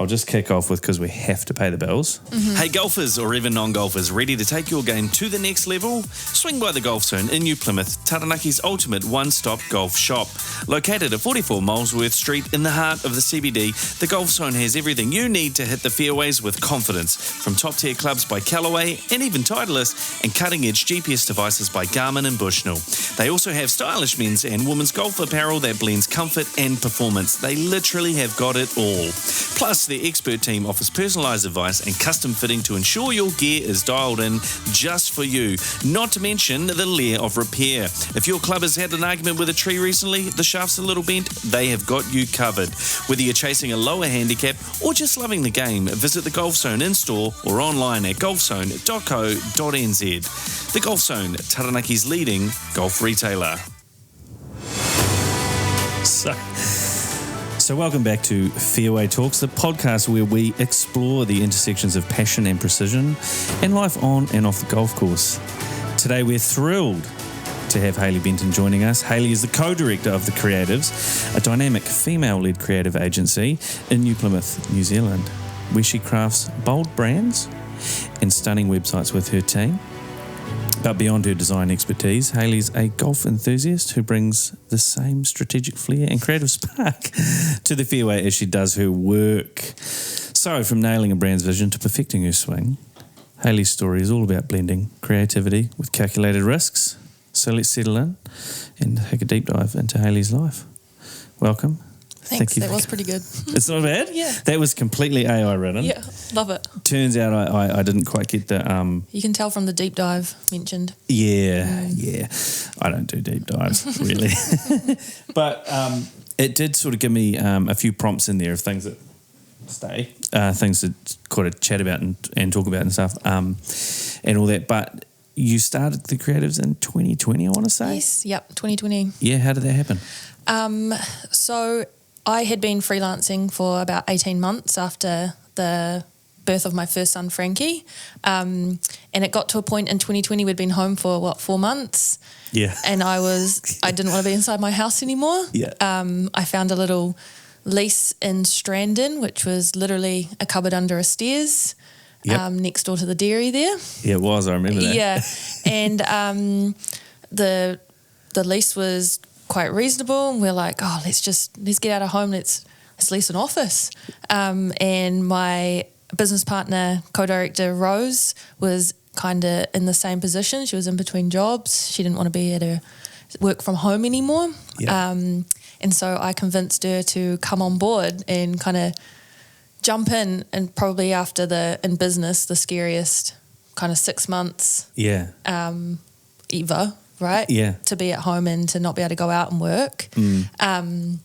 I'll just kick off with, because we have to pay the bills. Mm-hmm. Hey golfers or even non-golfers, ready to take your game to the next level? Swing by the Golf Zone in New Plymouth, Taranaki's ultimate one-stop golf shop. Located at 44 Molesworth Street in the heart of the CBD, the Golf Zone has everything you need to hit the fairways with confidence. From top-tier clubs by Callaway and even Titleist, and cutting-edge GPS devices by Garmin and Bushnell. They also have stylish men's and women's golf apparel that blends comfort and performance. They literally have got it all. Plus, their expert team offers personalised advice and custom fitting to ensure your gear is dialed in just for you. Not to mention the layer of repair. If your club has had an argument with a tree recently, the shaft's a little bent, they have got you covered. Whether you're chasing a lower handicap or just loving the game, visit the Golf Zone in-store or online at golfzone.co.nz. The Golf Zone, Taranaki's leading golf retailer. So welcome back to Fairway Talks, the podcast where we explore the intersections of passion and precision and life on and off the golf course. Today we're thrilled to have Hailey Benton joining us. Hailey is the co-director of The Creatives, a dynamic female-led creative agency in New Plymouth, New Zealand, where she crafts bold brands and stunning websites with her team. But beyond her design expertise, Hailey's a golf enthusiast who brings the same strategic flair and creative spark to the fairway as she does her work. So, from nailing a brand's vision to perfecting her swing, Hailey's story is all about blending creativity with calculated risks. So let's settle in and take a deep dive into Hailey's life. Welcome. Thanks, that was pretty good. It's not bad? Yeah. That was completely AI written. Yeah, love it. Turns out I didn't quite get the... You can tell from the deep dive mentioned. Yeah. I don't do deep dives, really. But it did sort of give me a few prompts in there of things that stay, things to kind of chat about and talk about and stuff, and all that. But you started The Creatives in 2020, I want to say? Yes, yep, 2020. Yeah, how did that happen? So I had been freelancing for about 18 months after the birth of my first son, Frankie. And it got to a point in 2020, we'd been home for, 4 months? Yeah. And I didn't want to be inside my house anymore. Yeah. I found a little lease in Strandon, which was literally a cupboard under a stairs, next door to the dairy there. Yeah, it was. I remember that. Yeah. And the lease was quite reasonable, and we're like, let's get out of home, let's lease an office. And my business partner, co-director Rose, was kind of in the same position. She was in between jobs. She didn't want to be at her work from home anymore. Yeah. And so I convinced her to come on board and kind of jump in, and probably after in business, the scariest kind of 6 months ever. Right? Yeah. To be at home and to not be able to go out and work. And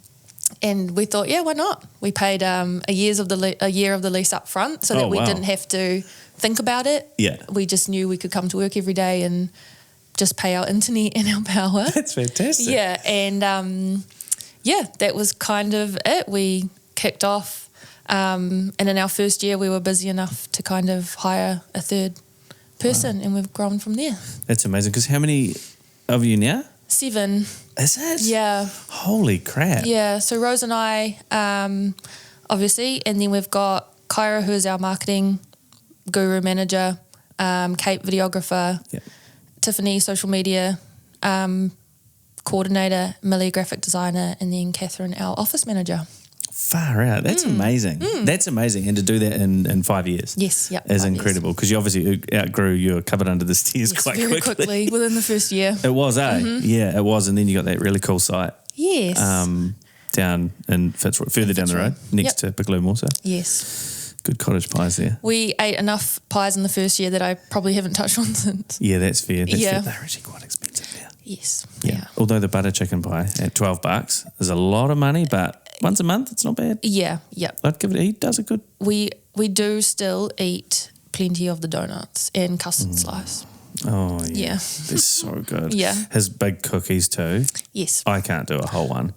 we thought, why not? We paid a year of the lease up front so that we didn't have to think about it. Yeah. We just knew we could come to work every day and just pay our internet and our power. That's fantastic. Yeah. And that was kind of it. We kicked off. And in our first year, we were busy enough to kind of hire a third person, and we've grown from there. That's amazing. Because how many of you now? 7. Is it? Yeah. Holy crap. Yeah. So Rose and I, obviously, and then we've got Kyra, who is our marketing guru manager, Kate, videographer, Tiffany, social media coordinator, Millie, graphic designer, and then Catherine, our office manager. Far out. That's amazing. That's amazing. And to do that in 5 years. Yes, yep. Is incredible, because you obviously outgrew your cupboard under the stairs quite very quickly within the first year. It was, Yeah, it was. And then you got that really cool site. Yes. Down in Fitzroy, further down the road, next to Bickloo Morsa. Yes. Good cottage pies there. We ate enough pies in the first year that I probably haven't touched one since. Yeah, that's fair. Fair. They're actually quite expensive now. Yes. Yeah. Although the butter chicken pie at $12 is a lot of money, but once a month, it's not bad. Yeah. I'd give it. He does it good. We do still eat plenty of the donuts and custard slice. Oh yeah, they're so good. Yeah, his big cookies too. Yes, I can't do a whole one.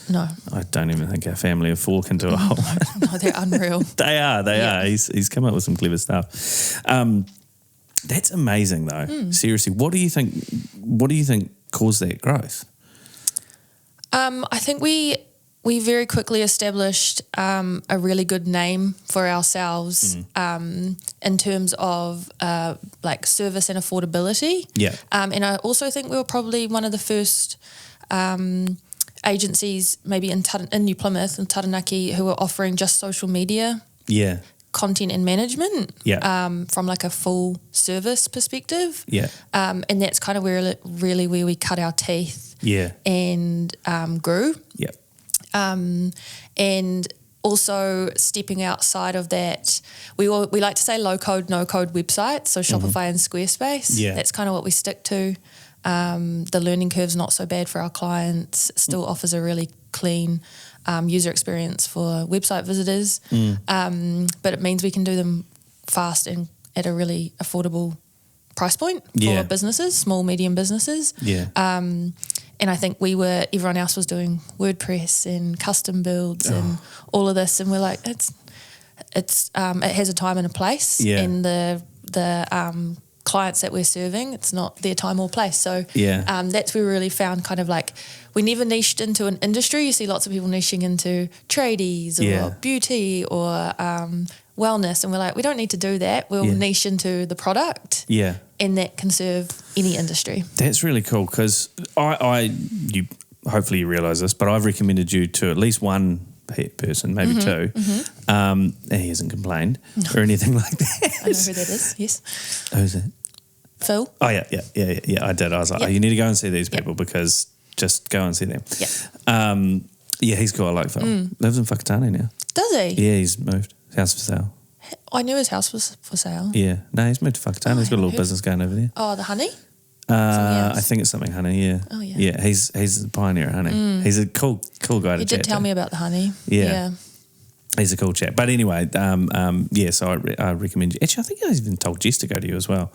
No, I don't even think our family of 4 can do a whole one. No, they're unreal. They are. He's come up with some clever stuff. That's amazing though. Seriously, what do you think caused that growth? I think we we very quickly established a really good name for ourselves in terms of like service and affordability. Yeah. And I also think we were probably one of the first agencies, maybe in New Plymouth and Taranaki, who were offering just social media Yeah. content and management Yeah. from like a full service perspective. Yeah. And that's kind of where we cut our teeth Yeah. and grew. Yeah. And also stepping outside of that, we like to say low code, no code websites, so Shopify and Squarespace. Yeah. That's kind of what we stick to. The learning curve's not so bad for our clients, still offers a really clean user experience for website visitors, but it means we can do them fast and at a really affordable price point for businesses, small, medium businesses. Yeah. And I think everyone else was doing WordPress and custom builds and all of this, and we're like, it has a time and a place, and the clients that we're serving, it's not their time or place. So that's where we really found kind of like, we never niched into an industry. You see lots of people niching into tradies or beauty or wellness, and we're like, we don't need to do that. We'll niche into the product, and that can serve any industry. That's really cool, because you hopefully you realise this, but I've recommended you to at least one person, maybe two, and he hasn't complained or anything like that. I know who that is. Yes. Who's that? Phil. Oh yeah. I did. I was like, oh, you need to go and see these people because just go and see them. Yeah, he's cool. I like Phil. Lives in Whakatane now. Does he? Yeah, he's moved. His house for sale. I knew his house was for sale. Yeah, no, he's moved to Whakatane. He's got a little business going over there. Oh, the honey. I think it's something honey. Yeah. Oh yeah. Yeah, he's the pioneer of honey. He's a cool guy to chat to. He did tell me about the honey. Yeah. He's a cool chap. But anyway, so I recommend you. Actually, I think I even told Jess to go to you as well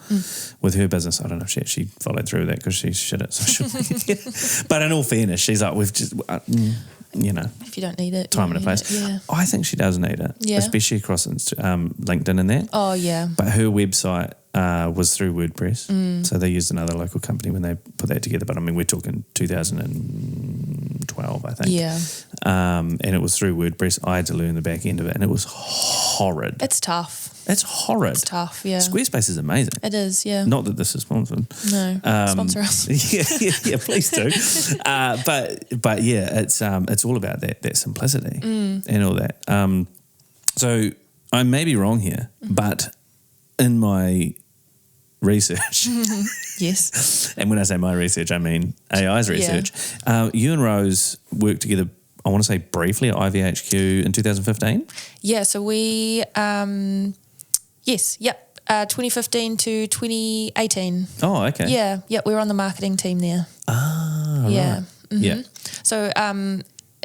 with her business. I don't know if she actually followed through with that because she's shit at social media. But in all fairness, she's like, we've just, if you don't need it, time and a place. Yeah. I think she does need it, especially across LinkedIn and that. Oh, yeah. But her website was through WordPress. So they used another local company when they put that together. But I mean, we're talking 2012, I think. Yeah. And it was through WordPress. I had to learn the back end of it, and it was horrid. It's tough. It's horrid. It's tough, yeah. Squarespace is amazing. It is, yeah. Not that this is sponsored. No, sponsor us. Yeah, please do. But yeah, it's all about that simplicity and all that. So I may be wrong here, but in my research, yes, and when I say my research, I mean AI's research. You and Rose worked together, I want to say briefly, at IVHQ in 2015. Yeah, so we 2015 to 2018. Oh, okay. Yeah, we were on the marketing team there. Ah, yeah. right. Mm-hmm. Yeah. So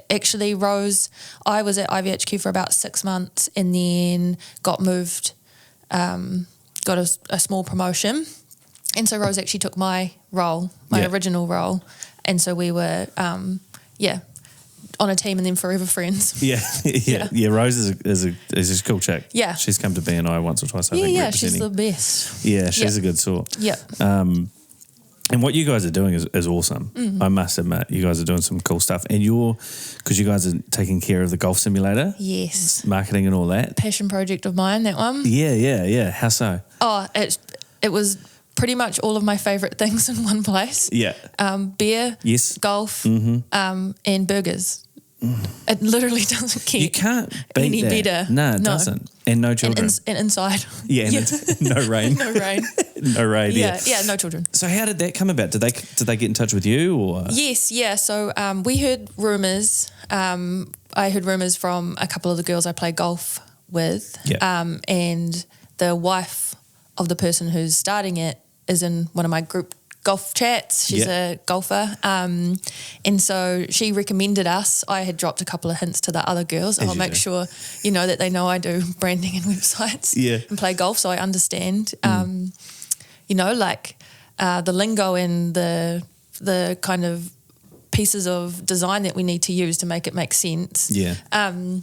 actually, Rose, I was at IVHQ for about 6 months and then got moved, got a small promotion. And so Rose actually took my role, original role. And so we were, on a team and then forever friends. Yeah. Rose is a cool chick. Yeah, she's come to BNI once or twice. I think. Yeah, she's the best. Yeah, she's a good sort. Yeah. And what you guys are doing is awesome. I must admit, you guys are doing some cool stuff, and because you guys are taking care of the golf simulator. Yes. Marketing and all that. Passion project of mine, that one. Yeah. How so? Oh, it was pretty much all of my favourite things in one place. Yeah. Beer. Yes. Golf. And burgers. It literally doesn't get you can't beat any that. better. No, it doesn't. And no children. And inside. Yeah, no rain. No rain. No rain. Yeah, no children. So how did that come about? Did they get in touch with you or? Yes, yeah. So we heard rumours. I heard rumours from a couple of the girls I play golf with. Yeah. And the wife of the person who's starting it is in one of my group golf chats. She's a golfer. And so she recommended us. I had dropped a couple of hints to the other girls. I'll make sure, that they know I do branding and websites and play golf, so I understand, the lingo and the kind of pieces of design that we need to use to make it make sense. Yeah. And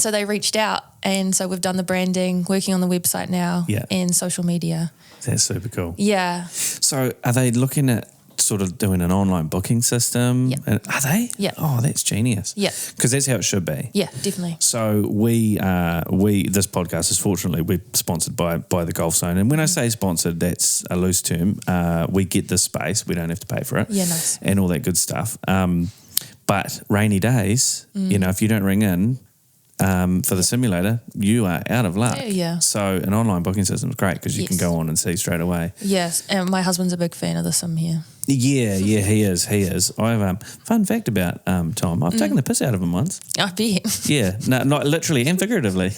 so they reached out, and so we've done the branding, working on the website now and social media. That's super cool. Yeah. So are they looking at sort of doing an online booking system. Yeah. And are they? Yeah. Oh, that's genius. Yeah. Because that's how it should be. Yeah, definitely. So this podcast is fortunately we're sponsored by the Golf Zone, and when I say sponsored, that's a loose term. We get this space, we don't have to pay for it. Yeah, nice. And all that good stuff. But rainy days, if you don't ring in for the simulator, you are out of luck. Yeah. So an online booking system is great because you can go on and see straight away. Yes, and my husband's a big fan of the sim here. Yeah, he is. I have fun fact about Tom. I've taken the piss out of him once. I bet. Yeah, no, not literally and figuratively.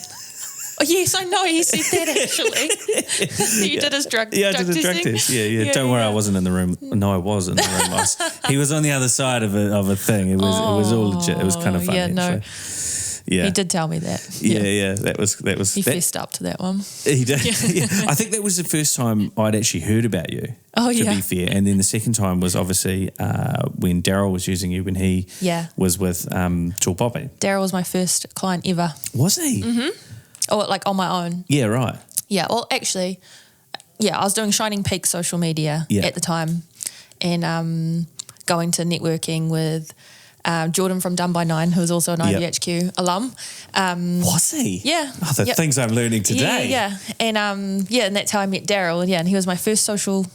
Oh, yes, I know. He said that actually. You did his drug Yeah, I drug did a drug testing? test. Yeah. Don't worry, I wasn't in the room. No, I was in the room. He was on the other side of a thing. It was all legit. It was kind of funny. Yeah, no. Actually. Yeah. He did tell me that. Yeah. That was. He fessed up to that one. He did. Yeah. I think that was the first time I'd actually heard about you. Oh, to be fair, and then the second time was obviously when Daryl was using you when he was with Jewel Poppy. Daryl was my first client ever. Was he? Mm-hmm. Oh, like on my own. Yeah, right. Yeah, well, actually, I was doing Shining Peak social media at the time, and going to networking with Jordan from Done by Nine, who was also an IBHQ alum. Was he? Yeah. Oh, the things I'm learning today. Yeah. And and that's how I met Daryl. And he was my first social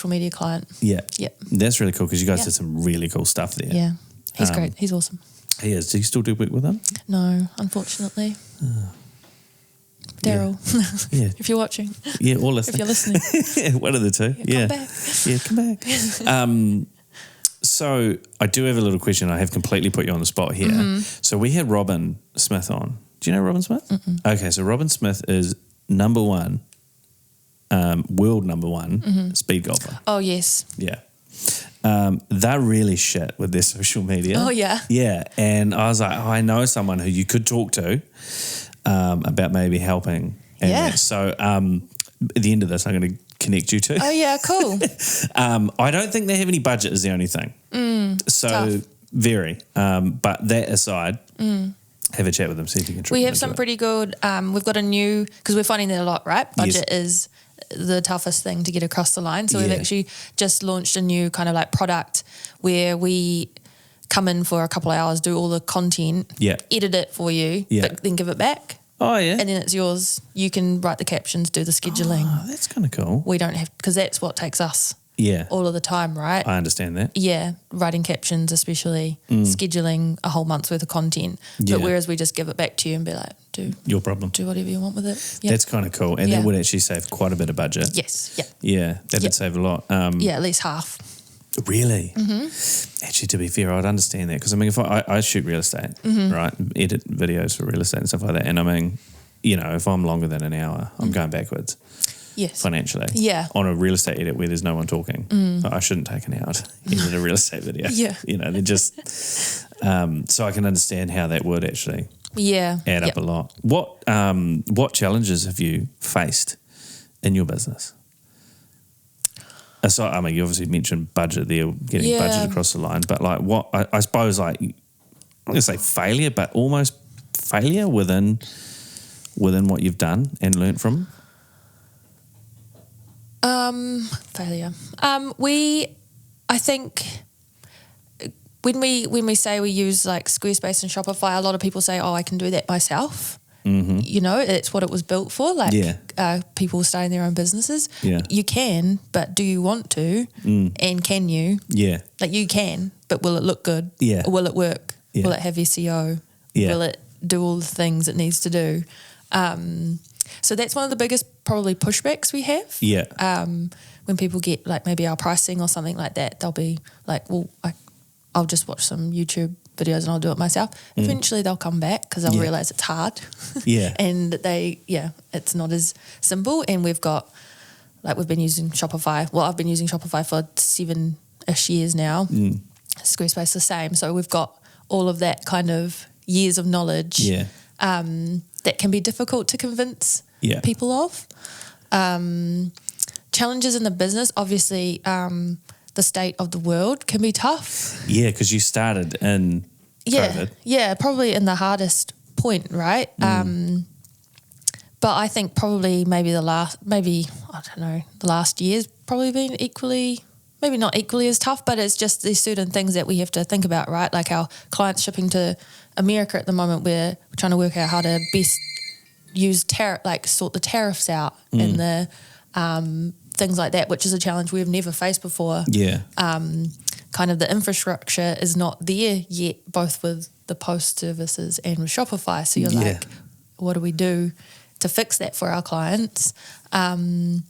media client. Yeah. Yeah. That's really cool because you guys did some really cool stuff there. Yeah. He's great. He's awesome. He is. Do you still do work with him? No, unfortunately. Daryl, if you're watching. Yeah, or listening. If you're listening. One of the two. Come back. Come back. So I do have a little question. I have completely put you on the spot here. Mm-hmm. So we had Robin Smith on. Do you know Robin Smith? Mm-mm. Okay, so Robin Smith is number one, world number one speed golfer. Oh, yes. Yeah. They're really shit with their social media. Oh, yeah. Yeah. And I was like, I know someone who you could talk to about maybe helping. And Yeah. so at the end of this, I'm going to connect you to. Oh, yeah, cool. I don't think they have any budget is the only thing. So tough. very. But that aside, have a chat with them, see if you can We have some pretty good, we've got a new, because we're finding that a lot, right? Budget is the toughest thing to get across the line. So we've actually just launched a new kind of like product where we come in for a couple of hours, do all the content, edit it for you, but then give it back. Oh, yeah. And then it's yours. You can write the captions, do the scheduling. Oh, that's kind of cool. We don't have, because that's what takes us Yeah. all of the time, right? I understand that. Yeah, writing captions especially, scheduling a whole month's worth of content. But whereas we just give it back to you and be like, do your problem. Do whatever you want with it. Yeah. That's kind of cool. And that would actually save quite a bit of budget. Yes, yeah. Yeah, that would save a lot. At least half. Really? Actually, to be fair, I'd understand that because, I mean, if I shoot real estate, right, edit videos for real estate and stuff like that, and I mean, if I'm longer than an hour, I'm going backwards. Yes. Financially. Yeah. On a real estate edit where there's no one talking. I shouldn't take an hour to edit a real estate video. Yeah. They're just, so I can understand how that would actually add up a lot. What challenges have you faced in your business? Aside, I mean, you obviously mentioned budget there, getting budget across the line, but like what, I suppose like, I'm going to say failure, but almost failure within what you've done and learnt from? Failure. I think when we say we use like Squarespace and Shopify, a lot of people say, "Oh, I can do that myself." It's what it was built for. Like people starting their own businesses. Yeah. You can, but do you want to? And can you? Yeah. Like you can, but will it look good? Yeah. Or will it work? Yeah. Will it have SEO? Yeah. Will it do all the things it needs to do? So that's one of the biggest probably pushbacks we have. Yeah. When people get like maybe our pricing or something like that, they'll be like, well, I'll just watch some YouTube videos and I'll do it myself. Eventually they'll come back because they'll realise it's hard. Yeah. And it's not as simple. And we've been using Shopify. Well, I've been using Shopify for 7-ish years now. Squarespace the same. So we've got all of that kind of years of knowledge. Yeah. That can be difficult to convince people of. Challenges in the business, obviously, the state of the world can be tough. Yeah, because you started in COVID. Yeah, probably in the hardest point, right? But I think probably the last year's probably been equally maybe not equally as tough, but it's just there's certain things that we have to think about, right? Like our clients shipping to America at the moment, we're trying to work out how to best use sort the tariffs out and the things like that, which is a challenge we've never faced before. Yeah. Kind of the infrastructure is not there yet, both with the post services and with Shopify. So you're like, what do we do to fix that for our clients? And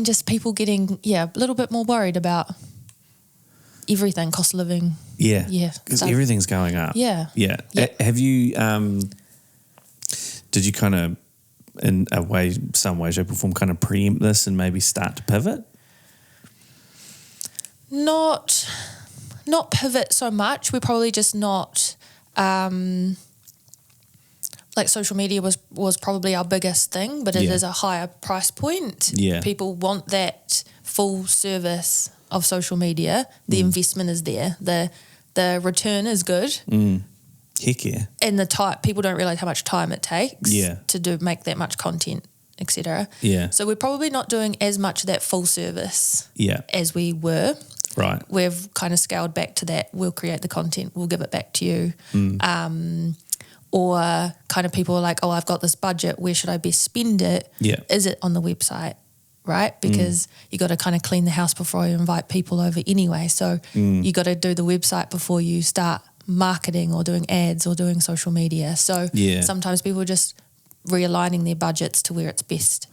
just people getting, a little bit more worried about everything, cost of living. Yeah. Yeah. Because everything's going up. Yeah. Yeah. Yeah. Have you, did you kind of, in some way, shape or form, kind of preempt this and maybe start to pivot? Not pivot so much. We're probably just not, like social media was probably our biggest thing, but it is a higher price point. Yeah. People want that full service of social media. The investment is there. The return is good. Heck yeah. And people don't realize how much time it takes to make that much content, etc. Yeah. So we're probably not doing as much of that full service as we were. Right. We've kind of scaled back to that. We'll create the content. We'll give it back to you. Or kind of people are like, oh, I've got this budget. Where should I best spend it? Yeah. Is it on the website? Right? Because you got to kind of clean the house before you invite people over anyway. So you got to do the website before you start marketing or doing ads or doing social media. So sometimes people are just realigning their budgets to where it's best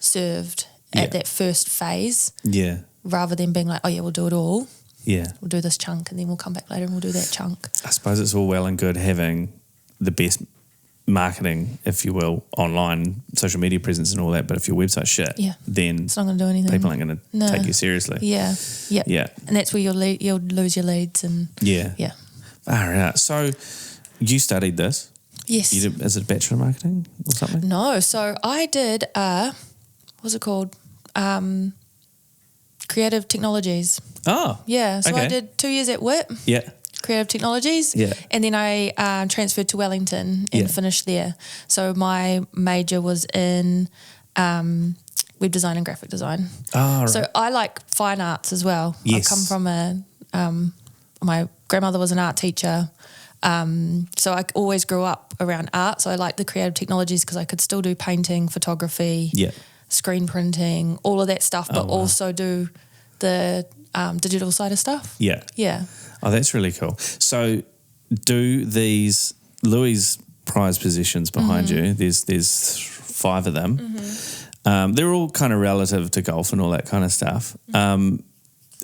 served at that first phase. Yeah. Rather than being like, oh yeah, we'll do it all. Yeah. We'll do this chunk and then we'll come back later and we'll do that chunk. I suppose it's all well and good having the best marketing, if you will, online, social media presence and all that, but if your website's shit, then it's not going to do anything. People aren't going to take you seriously. Yeah. And that's where you'll lose your leads and Far out. So you studied this? Yes. Is it a Bachelor of Marketing or something? No. So I did what's it called? Creative Technologies. Oh. Yeah. So I did 2 years at WIT. Yeah. Creative Technologies. Yeah. And then I transferred to Wellington and finished there. So my major was in web design and graphic design. Oh, right. So I like fine arts as well. Yes. I come from my grandmother was an art teacher. So I always grew up around art. So I like the creative technologies because I could still do painting, photography, screen printing, all of that stuff, but also do the digital side of stuff. Yeah. Yeah. Oh, that's really cool. So do these Louis prize positions behind you, there's 5 of them. They're all kind of relative to golf and all that kind of stuff.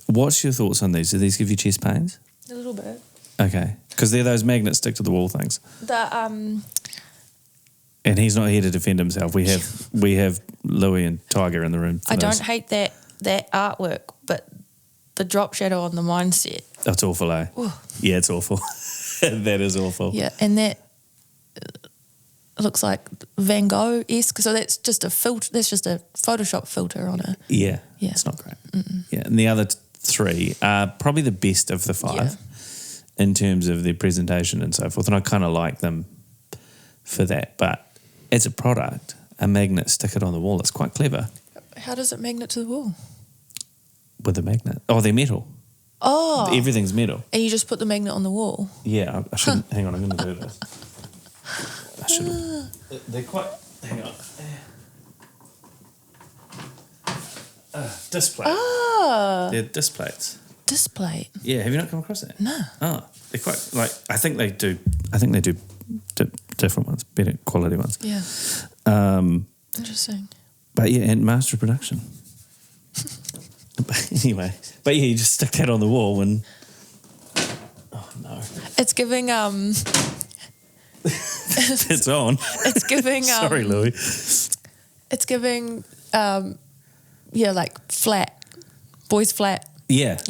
What's your thoughts on these? Do these give you chest pains? A little bit. Okay. Because they're those magnet stick to the wall things. And he's not here to defend himself. We have Louis and Tiger in the room. I don't hate that artwork, but the drop shadow on the mindset. That's awful, eh? Ooh. Yeah, it's awful. That is awful. Yeah, and that looks like Van Gogh-esque. So that's just a filter. That's just a Photoshop filter on it. Yeah. It's not great. Yeah, and the other 3 are probably the best of the 5 in terms of their presentation and so forth. And I kind of like them for that. But as a product, a magnet, stick it on the wall. It's quite clever. How does it magnet to the wall? With a magnet. Oh, they're metal. Oh. Everything's metal. And you just put the magnet on the wall? Yeah, I shouldn't. Hang on, I'm going to do this. I should. They're quite. Hang on. Display. Ah. They're displays. Display. Yeah, have you not come across that? No. Oh, they're quite I think they do different ones, better quality ones. Yeah. Interesting. But yeah, and master production. Anyway, but yeah, you just stick that on the wall and oh no, it's giving it's on. It's giving sorry, Louis. It's giving like flat, boys flat. Yeah.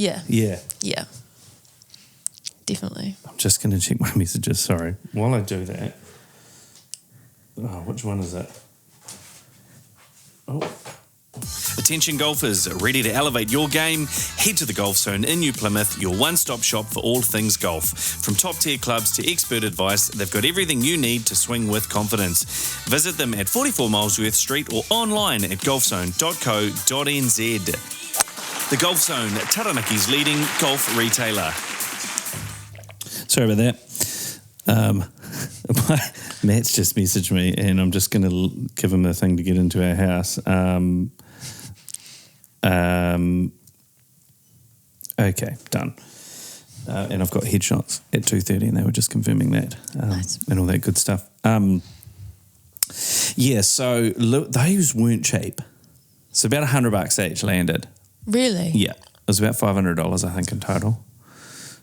Definitely. I'm just going to check my messages. Sorry. While I do that, which one is it? Oh. Attention golfers, ready to elevate your game? Head to the Golf Zone in New Plymouth, your one-stop shop for all things golf. From top-tier clubs to expert advice, they've got everything you need to swing with confidence. Visit them at 44 Molesworth Street or online at golfzone.co.nz. The Golf Zone, Taranaki's leading golf retailer. Sorry about that. Matt's just messaged me, and I'm just going to give him a thing to get into our house. Okay, done. And I've got headshots at 2:30, and they were just confirming that, Nice. and all that good stuff. So those weren't cheap. So about $100 each landed. Really? Yeah, it was about $500, I think, in total.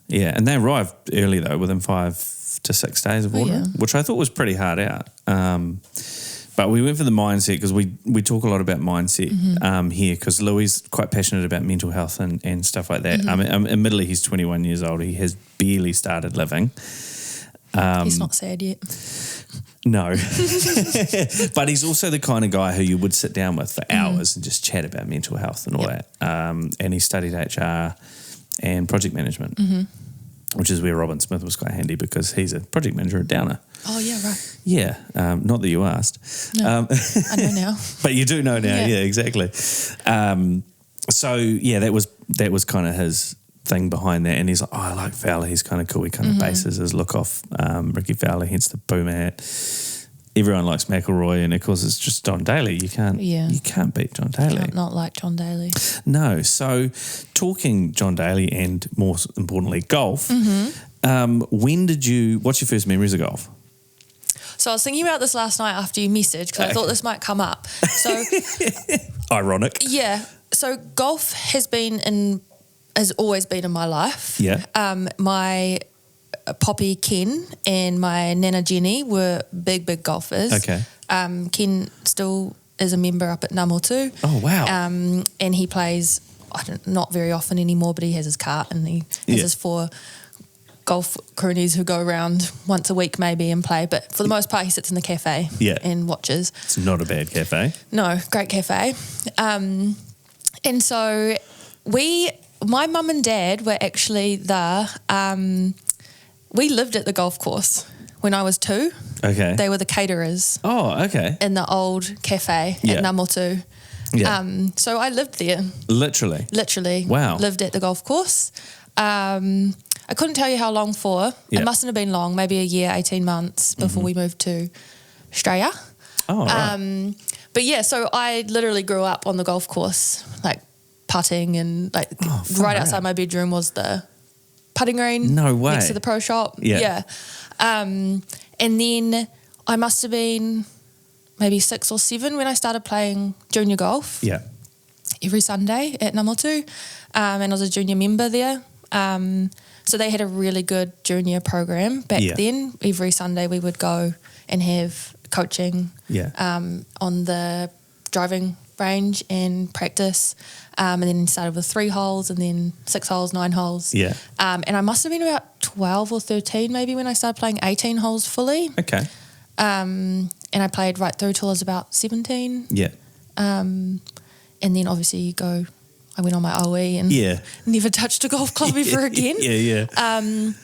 Yeah, and they arrived early though, within 5 to 6 days of ordering, which I thought was pretty hard out. But we went for the mindset because we talk a lot about mindset here, because Louis is quite passionate about mental health and stuff like that. Admittedly, he's 21 years old. He has barely started living. He's not sad yet. No. But he's also the kind of guy who you would sit down with for hours and just chat about mental health and all that. And he studied HR and project management, which is where Robin Smith was quite handy because he's a project manager at Downer. Oh, yeah, right. Yeah, not that you asked. No, I know now. But you do know now, yeah exactly. That was kind of his thing behind that, and he's like, I like Fowler, he's kind of cool. He kind of bases his look off Ricky Fowler, hence the boomer hat. Everyone likes McIlroy, and of course it's just John Daly. You can't beat John Daly. Can't not like John Daly. No. So talking John Daly and more importantly golf, what's your first memories of golf? So I was thinking about this last night after you messaged because I thought this might come up. So Ironic. Yeah. So golf has always been in my life. Yeah. My Poppy Ken and my Nana Jenny were big golfers. Okay. Ken still is a member up at Namotu. Oh, wow. And he plays, not very often anymore, but he has his cart and he has his 4 golf croonies who go around once a week maybe and play. But for the most part, he sits in the cafe and watches. It's not a bad cafe. No, great cafe. And so my mum and dad were actually we lived at the golf course when I was 2. Okay. They were the caterers. Oh, okay. In the old cafe at Namotu. Yeah. So I lived there. Literally. Wow. Lived at the golf course. I couldn't tell you how long for. Yeah. It mustn't have been long, maybe a year, 18 months before we moved to Australia. Oh, right. But yeah, so I literally grew up on the golf course, like putting and right outside my bedroom was the putting green. No way. Next to the pro shop. Yeah. And then I must have been maybe 6 or 7 when I started playing junior golf. Yeah. Every Sunday at Namotu. And I was a junior member there. So they had a really good junior program back then. Every Sunday we would go and have coaching on the driving range and practice. And then started with 3 holes and then 6 holes, 9 holes. Yeah. And I must have been about 12 or 13 maybe when I started playing 18 holes fully. Okay. And I played right through till I was about 17. Yeah. And then obviously I went on my OE and never touched a golf club ever again. Yeah. And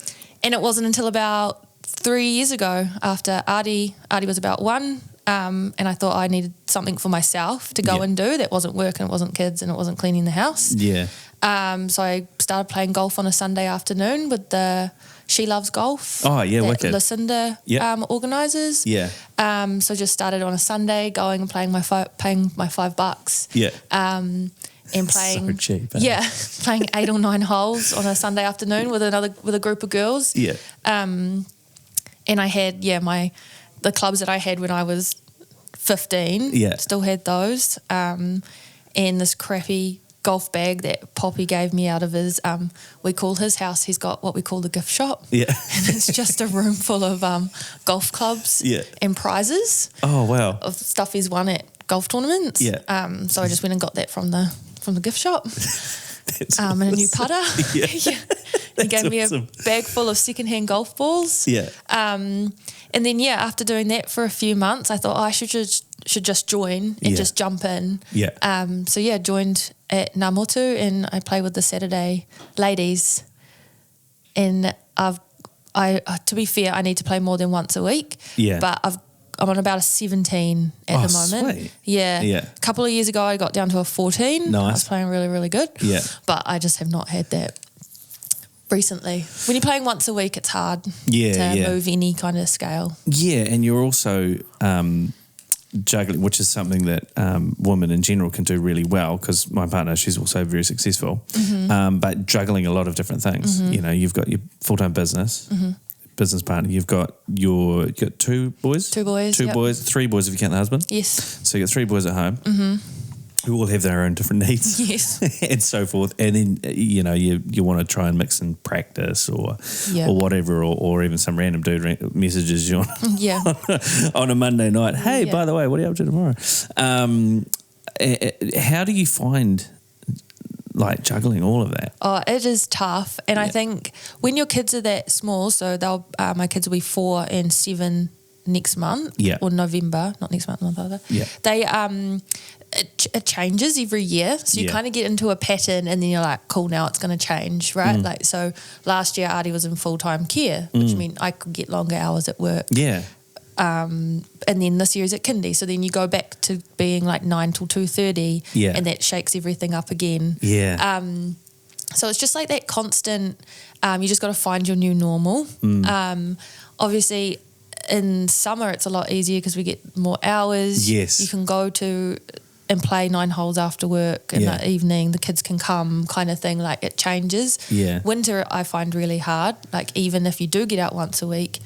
it wasn't until about 3 years ago after Artie was about 1, and I thought I needed something for myself to go and do that wasn't work and it wasn't kids and it wasn't cleaning the house. Yeah. So I started playing golf on a Sunday afternoon with the She Loves Golf. Oh, yeah, that wicked. Lucinda organises. Yeah. So just started on a Sunday going and paying my $5. Yeah. And playing so cheap. playing 8 or 9 holes on a Sunday afternoon with a group of girls. Yeah. And I had the clubs that I had when I was 15. Yeah. Still had those. And this crappy golf bag that Poppy gave me out of his we call his house, he's got what we call the gift shop. Yeah. And it's just a room full of golf clubs and prizes. Oh, wow. Of stuff he's won at golf tournaments. Yeah. So I just went and got that from the gift shop. That's and a new putter. Yeah. He gave me a bag full of secondhand golf balls. Yeah. And then after doing that for a few months, I thought I should just join and just jump in. Yeah. Joined at Namotu and I play with the Saturday ladies. And to be fair, I need to play more than once a week. Yeah. But I've I'm on about a 17 at the moment. Sweet. Yeah. Yeah. A couple of years ago, I got down to a 14. Nice. I was playing really, really good. Yeah. But I just have not had that recently. When you're playing once a week, it's hard to move any kind of scale. Yeah, and you're also juggling, which is something that women in general can do really well, because my partner, she's also very successful, but juggling a lot of different things. You know, you've got your full-time business, business partner, you've got two boys? Two boys, Two yep. boys, three boys if you count the husband. Yes. So you've got three boys at home. Who all have their own different needs. Yes. And so forth. And then, you know, you want to try and mix in practice or whatever, or even some random dude messages you on a Monday night. Hey, by the way, what are you up to tomorrow? How do you find like juggling all of that? Oh, it is tough. And I think when your kids are that small, so my kids will be 4 and 7 next month or November, not next month, month after. Yeah. They it changes every year, so you kind of get into a pattern, and then you're like, cool, now it's going to change, right? Like, so last year Artie was in full-time care, which meant I could get longer hours at work. And then this year is at kindy, so then you go back to being like 9 till 2:30, and that shakes everything up again. So it's just like that constant, you just got to find your new normal. Obviously in summer it's a lot easier because we get more hours. You can go to and play 9 holes after work in the evening, the kids can come, kind of thing. Like, it changes. Winter I find really hard. Like, even if you do get out once a week,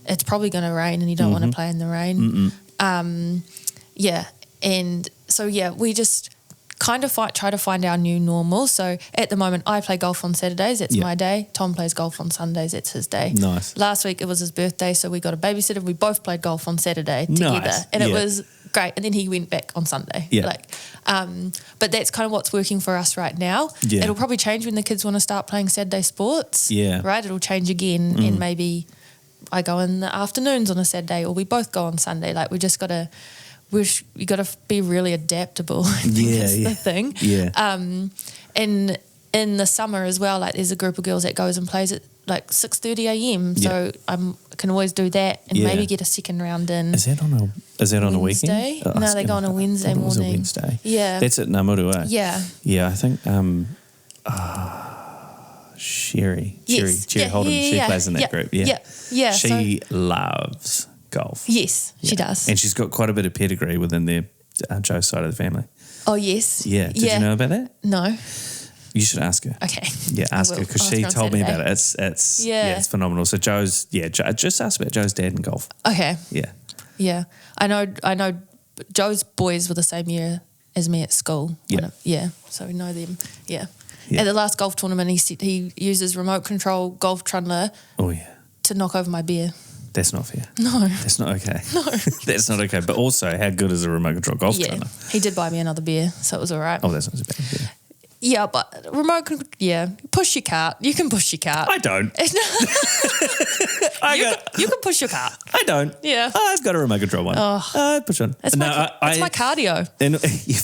it's probably going to rain and you don't want to play in the rain. And so we just kind of try to find our new normal. So at the moment I play golf on Saturdays, that's my day. Tom plays golf on Sundays, that's his day. Nice. Last week it was his birthday, so we got a babysitter. We both played golf on Saturday together, and it was great. And then he went back on Sunday. But that's kind of what's working for us right now. It'll probably change when the kids want to start playing Saturday sports. Right, it'll change again, and maybe I go in the afternoons on a Saturday, or we both go on Sunday. Like, we just got to you got to be really adaptable. I think that's the thing. And in the summer as well, like, there's a group of girls that goes and plays at like 6:30 a.m. So I can always do that, and maybe get a second round in. Is that on a weekend? No, they go on a Wednesday morning. It was a Wednesday. Yeah. That's at Namuru, eh? Yeah. I think Sherry Holden, she plays in that group. She loves golf. Yes, she does. And she's got quite a bit of pedigree within their Joe's side of the family. Oh, yes. Yeah. Did you know about that? No. You should ask her. Okay. Yeah, ask her, because she told me about it. It's it's phenomenal. So Joe's, just ask about Joe's dad in golf. Okay. Yeah. Yeah. I know Joe's boys were the same year as me at school. So we know them. Yeah. At the last golf tournament, he said he uses remote control golf trundler to knock over my beer. That's not fair. No. That's not okay. No. That's not okay. But also, how good is a remote control golf trundler? He did buy me another beer, so it was all right. Oh, that's not so bad. Yeah. Yeah, but remote control, push your cart. You can push your cart. I don't. You can push your cart. I don't. Yeah. I've got a remote control one. I push on. That's my cardio.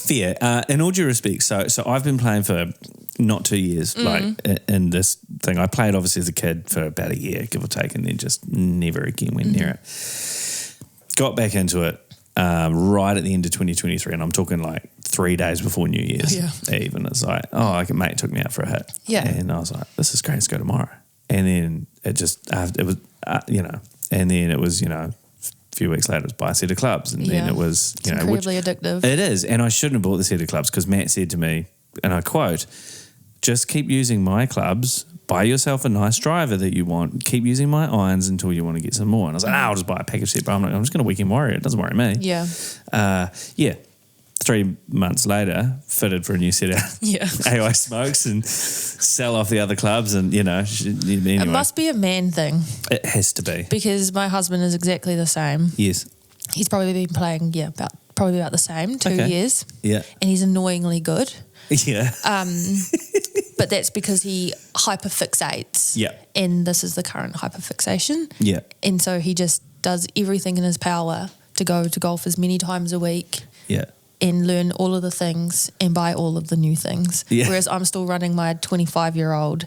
Fair. In all due respect, so I've been playing for not 2 years, like in this thing. I played obviously as a kid for about a year, give or take, and then just never again went near it. Got back into it right at the end of 2023, and I'm talking like 3 days before New Year's Eve, and it's like, mate took me out for a hit. And I was like, this is great, let's go tomorrow. And then it was, and then it was, a few weeks later, it was buy a set of clubs, and then it was, it's incredibly addictive. It is, and I shouldn't have bought the set of clubs, because Matt said to me, and I quote, just keep using my clubs, buy yourself a nice driver that you want, keep using my irons until you want to get some more. And I was like, I'll just buy a package set, but I'm just going to weekend warrior. It doesn't worry me. 3 months later, fitted for a new set of AI smokes and sell off the other clubs, and anyway. It must be a man thing. It has to be. Because my husband is exactly the same. Yes. He's probably been playing, probably about the same, 2 years. Yeah. And he's annoyingly good. Yeah. But that's because he hyperfixates. Yeah. And this is the current hyperfixation. Yeah. And so he just does everything in his power to go to golf as many times a week. Yeah. And learn all of the things and buy all of the new things. Yeah. Whereas I'm still running my 25-year-old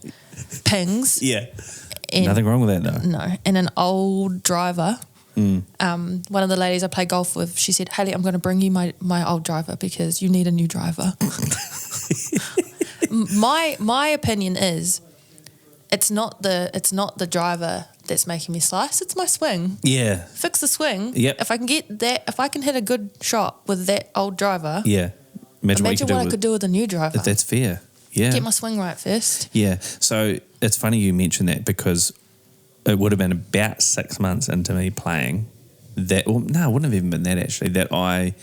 pings. Yeah. Nothing wrong with that, though. No. And an old driver One of the ladies I play golf with, she said, Hailey, I'm going to bring you my old driver because you need a new driver. My opinion is it's not the driver that's making me slice, it's my swing. Yeah. Fix the swing. Yep. If I can hit a good shot with that old driver. Yeah. Imagine what I could do with a new driver. That's fair. Yeah. Get my swing right first. Yeah. So it's funny you mentioned that because it would have been about 6 months into me playing that. Well, no, it wouldn't have even been that actually. That I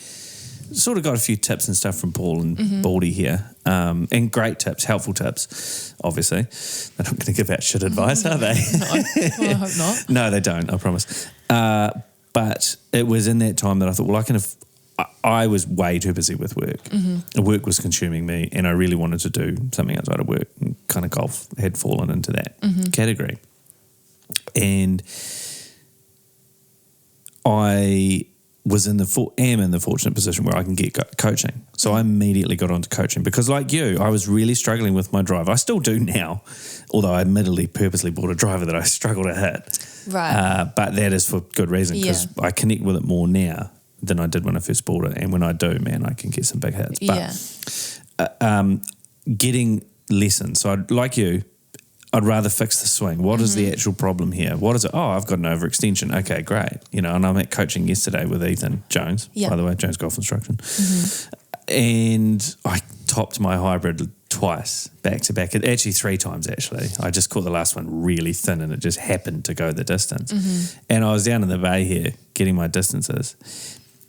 sort of got a few tips and stuff from Paul and Baldy here, and great tips, helpful tips. Obviously, they're not going to give out shit advice, are they? No, well, I hope not. No, they don't. I promise. But it was in that time that I thought, well, I was way too busy with work. Work was consuming me, and I really wanted to do something outside of work. And kind of golf had fallen into that category, and I am in the fortunate position where I can get coaching. So I immediately got onto coaching because, like you, I was really struggling with my drive. I still do now, although I admittedly purposely bought a driver that I struggle to hit. Right. But that is for good reason because I connect with it more now than I did when I first bought it. And when I do, man, I can get some big hits. But getting lessons. So like you, I'd rather fix the swing. What is the actual problem here? What is it? Oh, I've got an overextension. Okay, great. And I'm at coaching yesterday with Ethan Jones, by the way, Jones Golf Instruction. And I topped my hybrid twice, back to back. Actually, 3 times, actually. I just caught the last one really thin and it just happened to go the distance. And I was down in the bay here getting my distances.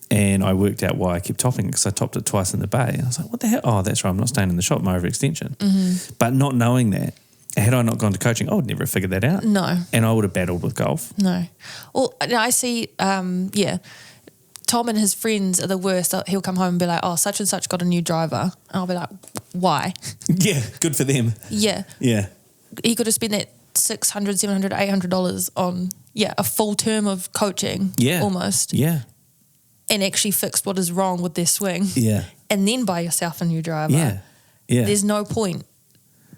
And I worked out why I kept topping it because I topped it twice in the bay. And I was like, what the hell? Oh, that's right. I'm not staying in the shop, my overextension. But not knowing that, had I not gone to coaching, I would never have figured that out. No. And I would have battled with golf. No. Well, I see, Tom and his friends are the worst. He'll come home and be like, oh, such and such got a new driver. And I'll be like, why? Yeah, good for them. Yeah. Yeah. He could have spent that $600, $700, $800 on, a full term of coaching. Yeah. Almost. Yeah. And actually fixed what is wrong with their swing. Yeah. And then buy yourself a new driver. Yeah. Yeah. There's no point.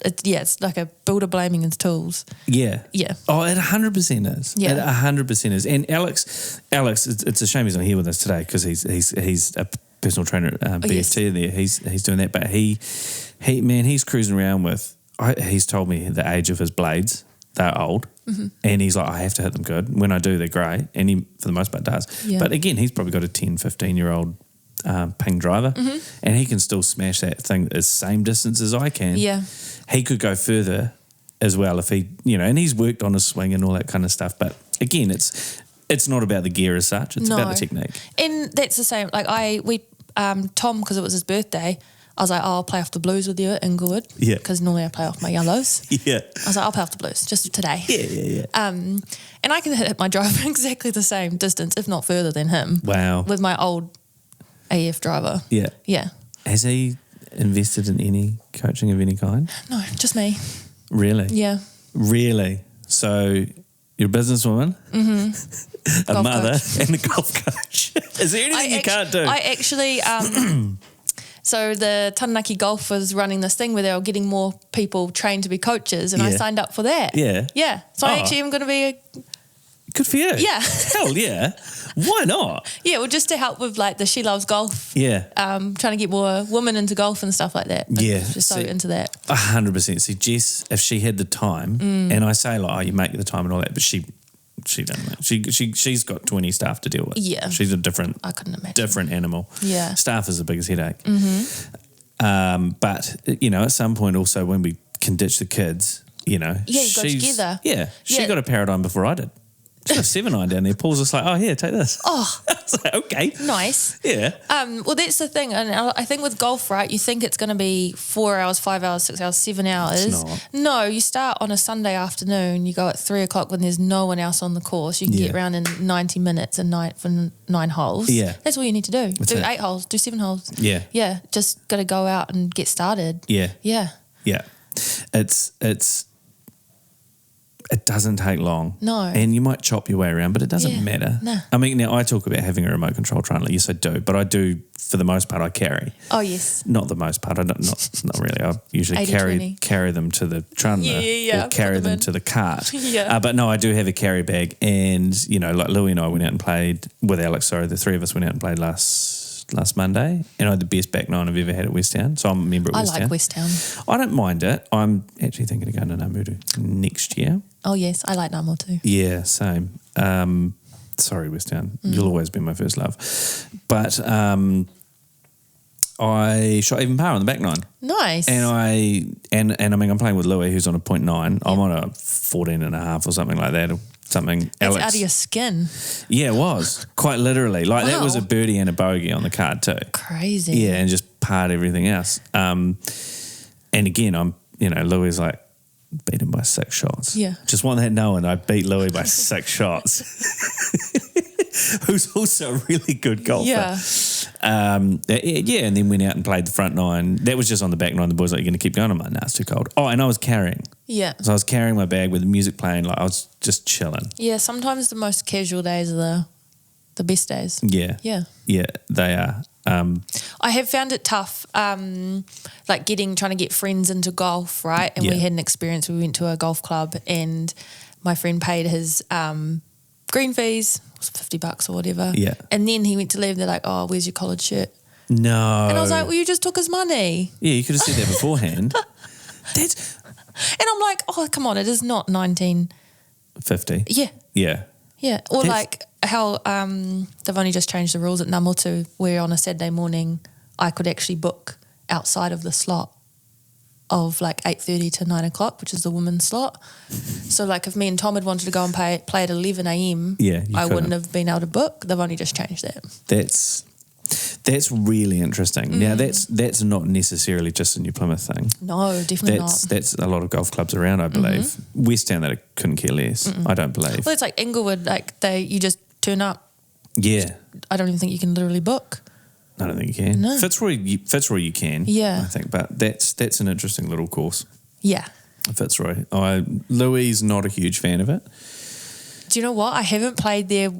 It's like a builder blaming his tools. Yeah. Yeah. Oh, it 100% is. Yeah. It 100% is. And Alex, it's a shame he's not here with us today because he's a personal trainer at BFT there. He's doing that, but he's cruising around with. He's told me the age of his blades. They're old, and he's like, I have to hit them good. When I do, they're great, and he for the most part does. Yeah. But again, he's probably got a 10, 15-year-old ping driver, and he can still smash that thing the same distance as I can. Yeah. He could go further as well if he, and he's worked on his swing and all that kind of stuff. But again, it's not about the gear as such. It's about the technique. And that's the same. Like Tom, because it was his birthday, I was like, I'll play off the blues with you at Inglewood. Yeah. Because normally I play off my yellows. Yeah. I was like, I'll play off the blues just today. Yeah. And I can hit my driver exactly the same distance, if not further than him. Wow. With my old AF driver. Yeah. Yeah. Has he invested in any coaching of any kind? No, just me. Really? Yeah. Really? So you're a businesswoman, a Golf mother, coach. and a golf coach. Is there anything you can't do? I actually, so the Taranaki Golf was running this thing where they were getting more people trained to be coaches, and I signed up for that. Yeah. Yeah. So I actually am going to be Good for you. Yeah. Hell yeah. Why not? Yeah, well, just to help with like the She Loves Golf. Yeah. Trying to get more women into golf and stuff like that. Yeah. Just so into that. 100%. See, Jess, if she had the time, and I say like, oh, you make the time and all that, but she doesn't. She's got 20 staff to deal with. Yeah. She's a different. I couldn't imagine. Different animal. Yeah. Staff is the biggest headache. But at some point also when we can ditch the kids, Yeah, you got together. Yeah. She got a paradigm before I did. She's got a 7-iron down there. Paul's just like, oh, here, take this. Oh. I was like, okay. Nice. Yeah. Well, that's the thing. And I think with golf, right, you think it's going to be 4 hours, 5 hours, 6 hours, 7 hours. It's not. No, you start on a Sunday afternoon. You go at 3 o'clock when there's no one else on the course. You can get around in 90 minutes for 9 holes. Yeah. That's all you need to do. That's do it. 8 holes, do 7 holes. Yeah. Yeah, just got to go out and get started. Yeah. Yeah. Yeah. It's it doesn't take long. No. And you might chop your way around, but it doesn't matter. Nah. I mean, now I talk about having a remote control trundler. Yes, I do. But I do, for the most part, I carry. Oh, yes. Not the most part. Not really. I usually 80-20. carry them to the trundler or carry them to the cart. Yeah. But no, I do have a carry bag. And, you know, like Louie and I went out and played with Alex. Sorry, the three of us went out and played last Monday, and I had the best back nine I've ever had at West Town. So I'm a member at West Town. I like West Town. I don't mind it. I'm actually thinking of going to Namudu next year. Oh, yes. I like Namo too. Yeah, same. Sorry, West Town. You'll always be my first love. But I shot even par on the back nine. Nice. And I mean, I'm playing with Louie, who's on a 0.9. I'm on a 14.5 or something like that, or something. It's Alex, out of your skin. yeah, it was. Quite literally. Like, that was a birdie and a bogey on the card too. Crazy. Yeah, and just parred everything else. And again, Louie's like, beat him by 6 shots. Yeah. Just want that knowing I beat Louie by 6 shots. Who's also a really good golfer. Yeah. And then went out and played the front nine. That was just on the back nine. The boys were like, you're going to keep going? I'm like, nah, it's too cold. Oh, and I was carrying. Yeah. So I was carrying my bag with the music playing. Like, I was just chilling. Yeah, sometimes the most casual days are the best days. Yeah. Yeah. Yeah, they are. I have found it tough, like trying to get friends into golf, right? And we had an experience. We went to a golf club and my friend paid his green fees, it was $50 or whatever. Yeah. And then he went to leave. They're like, oh, where's your collared shirt? No. And I was like, well, you just took his money. Yeah, you could have said that beforehand. And I'm like, oh, come on, it is not 1950. Yeah. Yeah. Yeah. Or like how they've only just changed the rules at Namotu where on a Saturday morning I could actually book outside of the slot of like 8:30 to 9 o'clock, which is the women's slot. So like if me and Tom had wanted to go and play at 11 a.m, I wouldn't have been able to book. They've only just changed that. That's really interesting. Now that's not necessarily just a New Plymouth thing. No, definitely not. That's a lot of golf clubs around, I believe. West Town, that couldn't care less. I don't believe. Well, it's like Inglewood, like you just turn up. Yeah. I don't even think you can literally book. I don't think you can. No. Fitzroy you can. Yeah. I think, but that's an interesting little course. Yeah. Fitzroy. Louie's not a huge fan of it. Do you know what? I haven't played there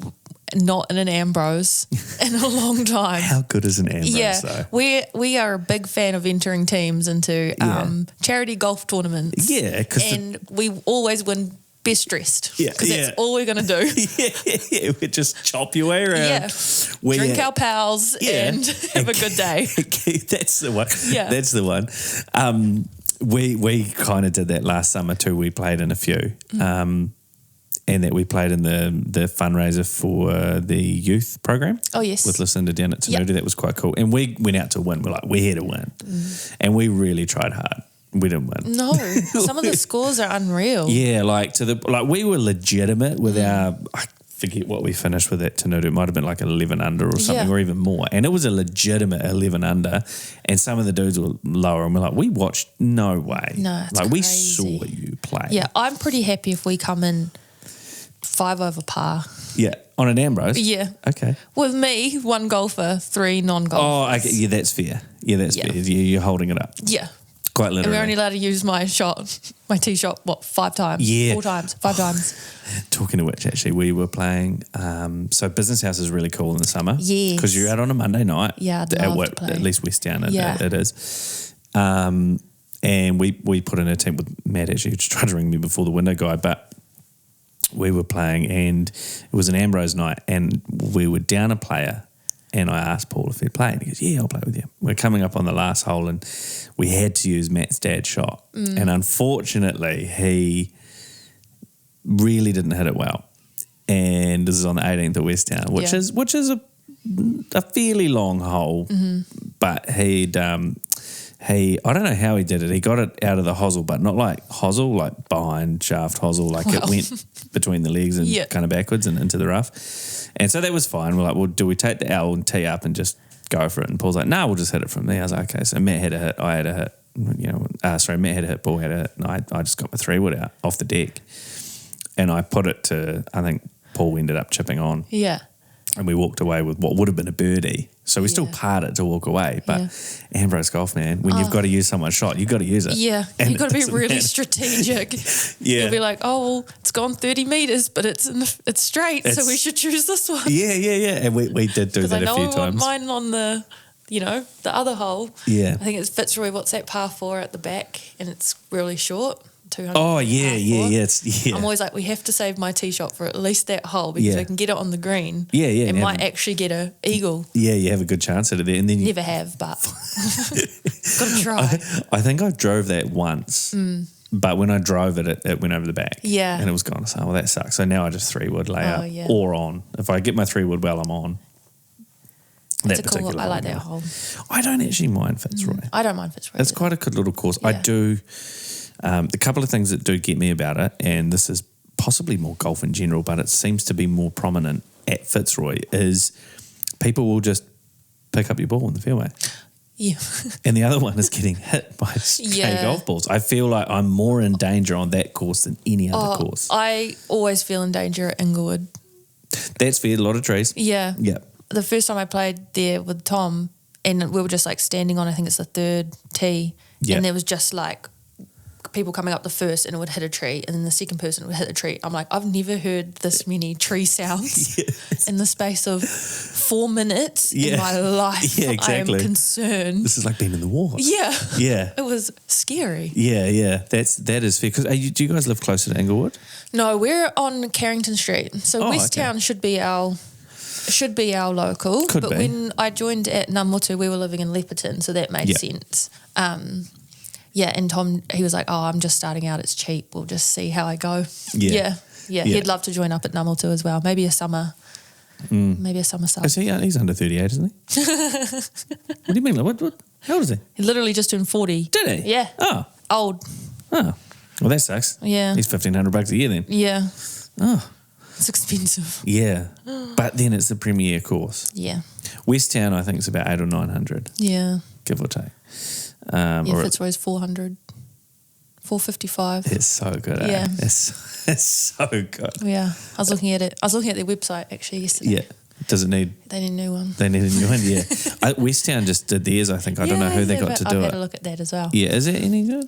not in an Ambrose in a long time. How good is an Ambrose though? We are a big fan of entering teams into charity golf tournaments. Yeah. And we always win best dressed. Yeah. Because that's all we're going to do. Yeah. We just chop your way around. Yeah. Drink our pals and have a good day. That's the one. Yeah. That's the one. We kind of did that last summer too. We played in a few. And that we played in the fundraiser for the youth program. Oh, yes. With Lucinda down at Tanuta. That was quite cool. And we went out to win. We're like, we're here to win. And we really tried hard. We didn't win. No. Some of the scores are unreal. Yeah, we were legitimate with our, I forget what we finished with at Tanuta. It might have been like 11 under or something or even more. And it was a legitimate 11 under. And some of the dudes were lower and we're like, we watched, no way. No, it's we crazy. saw you play. Yeah, I'm pretty happy if we come in 5 over par. Yeah, on an Ambrose? Yeah. Okay. With me, 1 golfer, 3 non-golfers. Oh, okay. Yeah, that's fair. Yeah, that's fair. You're holding it up. Yeah. Quite literally. And we're only allowed to use my tee shot, 5 times? Yeah. 4 times, 5 times. Talking of which, actually, we were playing, so Business House is really cool in the summer. Yes. Because you're out on a Monday night. Yeah, I'd love to play. At least West Town it is. And we put in a team with Matt, actually, who tried to ring me before the window guy, but we were playing and it was an Ambrose night and we were down a player and I asked Paul if he'd play and he goes, yeah, I'll play with you. We're coming up on the last hole and we had to use Matt's dad's shot and unfortunately he really didn't hit it well. And this is on the 18th at West Town, which is a fairly long hole, but I don't know how he did it. He got it out of the hosel, but not like hosel, like behind shaft hosel, like it went between the legs and kind of backwards and into the rough. And so that was fine. We're like, well, do we take the L and tee up and just go for it? And Paul's like, no, we'll just hit it from there. I was like, okay. So Matt had a hit, I had a hit. Matt had a hit, Paul had a hit, and I just got my 3-wood out off the deck. And I put it to, I think Paul ended up chipping on. Yeah. and we walked away with what would have been a birdie. So we still parred it to walk away. But Ambrose golf, man, when you've got to use someone's shot, you've got to use it. Yeah, And you've got to be really matter. strategic. Yeah. You'll be like, oh, well, it's gone 30 metres, but it's straight, so we should choose this one. Yeah. And we did do that a few I times. want mine on the, the other hole. Yeah. I think it's Fitzroy, what's that, par 4 at the back, and it's really short. 200. Oh, yeah. I'm always like, we have to save my tee shot for at least that hole because I can get it on the green. Yeah. And might actually get a eagle. Yeah, you have a good chance at it there. And then you Never have, but got to try. I think I drove that once, but when I drove it, it went over the back. Yeah. And it was gone. So, well, that sucks. So now I just 3-wood layout or on. If I get my 3-wood well, I'm on. That's a cool. I like that hole. I don't actually mind Fitzroy. I don't mind Fitzroy. It's quite a good little course. I do. The couple of things that do get me about it, and this is possibly more golf in general, but it seems to be more prominent at Fitzroy, is people will just pick up your ball in the fairway. Yeah. And the other one is getting hit by stray golf balls. I feel like I'm more in danger on that course than any other course. I always feel in danger at Inglewood. That's fair, a lot of trees. Yeah. Yeah. The first time I played there with Tom, and we were just like standing on, I think it's the third tee, and there was just like people coming up the first and it would hit a tree, and then the second person would hit a tree. I'm like, I've never heard this many tree sounds in the space of 4 minutes in my life. Yeah, exactly. I am concerned. This is like being in the war. Yeah. Yeah. It was scary. Yeah. That is fair. Because do you guys live closer to Inglewood? No, we're on Carrington Street. So West Town should be our local. Could but be. when I joined at Namutu, we were living in Leperton, so that made sense. And Tom, he was like, oh, I'm just starting out, it's cheap, we'll just see how I go. Yeah. He'd love to join up at Namutu as well. Maybe a summer sub. Is he's under 38, isn't he? What do you mean? What? How old is he? He literally just turned 40. Did he? Yeah. Oh. Old. Oh. Well, that sucks. Yeah. He's $1,500 a year then. Yeah. Oh. It's expensive. Yeah. But then it's the premier course. Yeah. West Town, I think, is about 800 or 900. Yeah. Give or take. Fitzroy's 400. 455. It's so good, Yeah. It's so good. Yeah. I was looking at it. I was looking at their website actually yesterday. Yeah. Does it need... They need a new one. They need a new one, yeah. West Town just did theirs, I think. I don't know who they got to do I've it. had a look at that as well. Yeah, is it any good?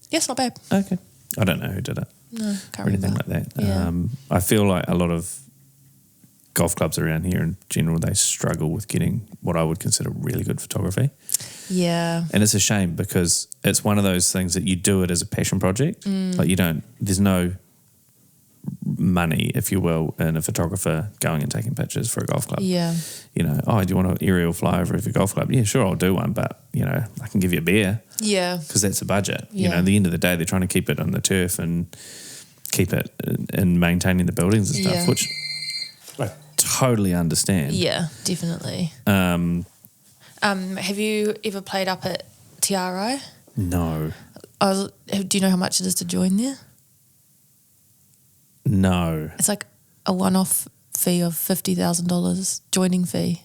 Yes, not bad. Okay. I don't know who did it. No, can't or anything remember. like that. Yeah. I feel like a lot of golf clubs around here in general, they struggle with getting what I would consider really good photography. Yeah. And it's a shame because it's one of those things that you do it as a passion project. Like there's no money, if you will, in a photographer going and taking pictures for a golf club. Yeah. Do you want an aerial flyover of your golf club? Yeah, sure, I'll do one, but, I can give you a beer. Yeah. Because that's a budget. Yeah. At the end of the day, they're trying to keep it on the turf and keep it in maintaining the buildings and stuff, which I totally understand. Yeah, definitely. Have you ever played up at TRI? No. Do you know how much it is to join there? No. It's like a one-off fee of $50,000 joining fee,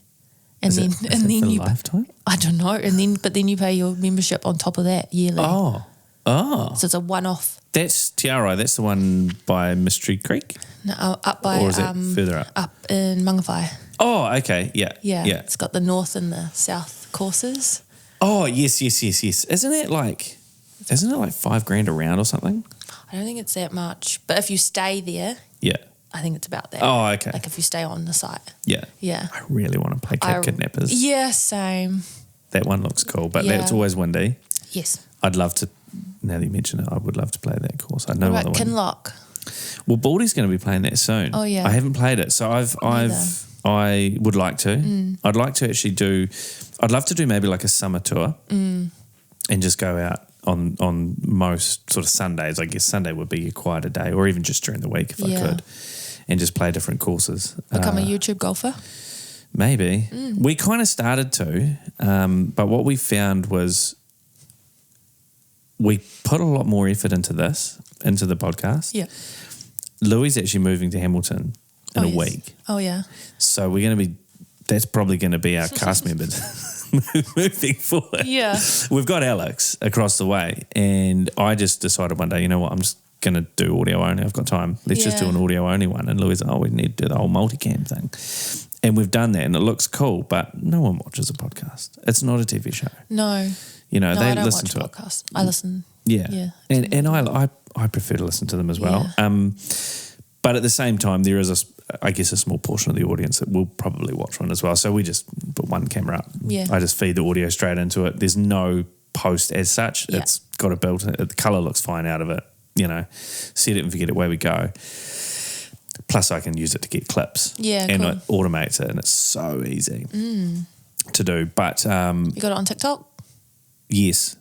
and then for you lifetime? I don't know, but then you pay your membership on top of that yearly. Oh. So it's a one-off. That's TRI. That's the one by Mystery Creek? No, up by Or is it further up? Up in Mangawhai. Oh, okay. Yeah. Yeah. It's got the north and the south courses. Oh, yes. Isn't it like $5,000 a round or something? I don't think it's that much, but if you stay there, Yeah. I think it's about that. Oh, okay. Like if you stay on the site. Yeah. Yeah. I really want to play Kidnappers. Yeah, same. That one looks cool, but Yeah. that's always windy. Yes. I'd love to, now that you mention it, I would love to play that course. I know What other about one. Kinloch? Well, Baldy's going to be playing that soon. Oh, yeah. I haven't played it, so I would like to. I'd like to actually I'd love to do maybe like a summer tour and just go out on most sort of Sundays. I guess Sunday would be a quieter day, or even just during the week if I could, and just play different courses. Become a YouTube golfer? Maybe. We kind of started to, but what we found was we put a lot more effort into the podcast. Yeah. Louis is actually moving to Hamilton in a yes. week. Oh, yeah. So that's probably going to be our cast members moving forward. Yeah. We've got Alex across the way, and I just decided one day, you know what, I'm just going to do audio only. I've got time. Let's just do an audio only one. And Louis, we need to do the whole multicam thing. And we've done that and it looks cool, but no one watches a podcast. It's not a TV show. No. You know, they I don't listen watch to podcasts. I listen. Yeah. And I prefer to listen to them as well. Yeah. But at the same time, there is a small portion of the audience that will probably watch one as well. So we just put one camera up. Yeah. I just feed the audio straight into it. There's no post as such. Yeah. It's got a built-in. The colour looks fine out of it. You know, set it and forget it. Away we go. Plus, I can use it to get clips. Yeah, and cool. it automates it, and it's so easy to do. But You got it on TikTok? yes.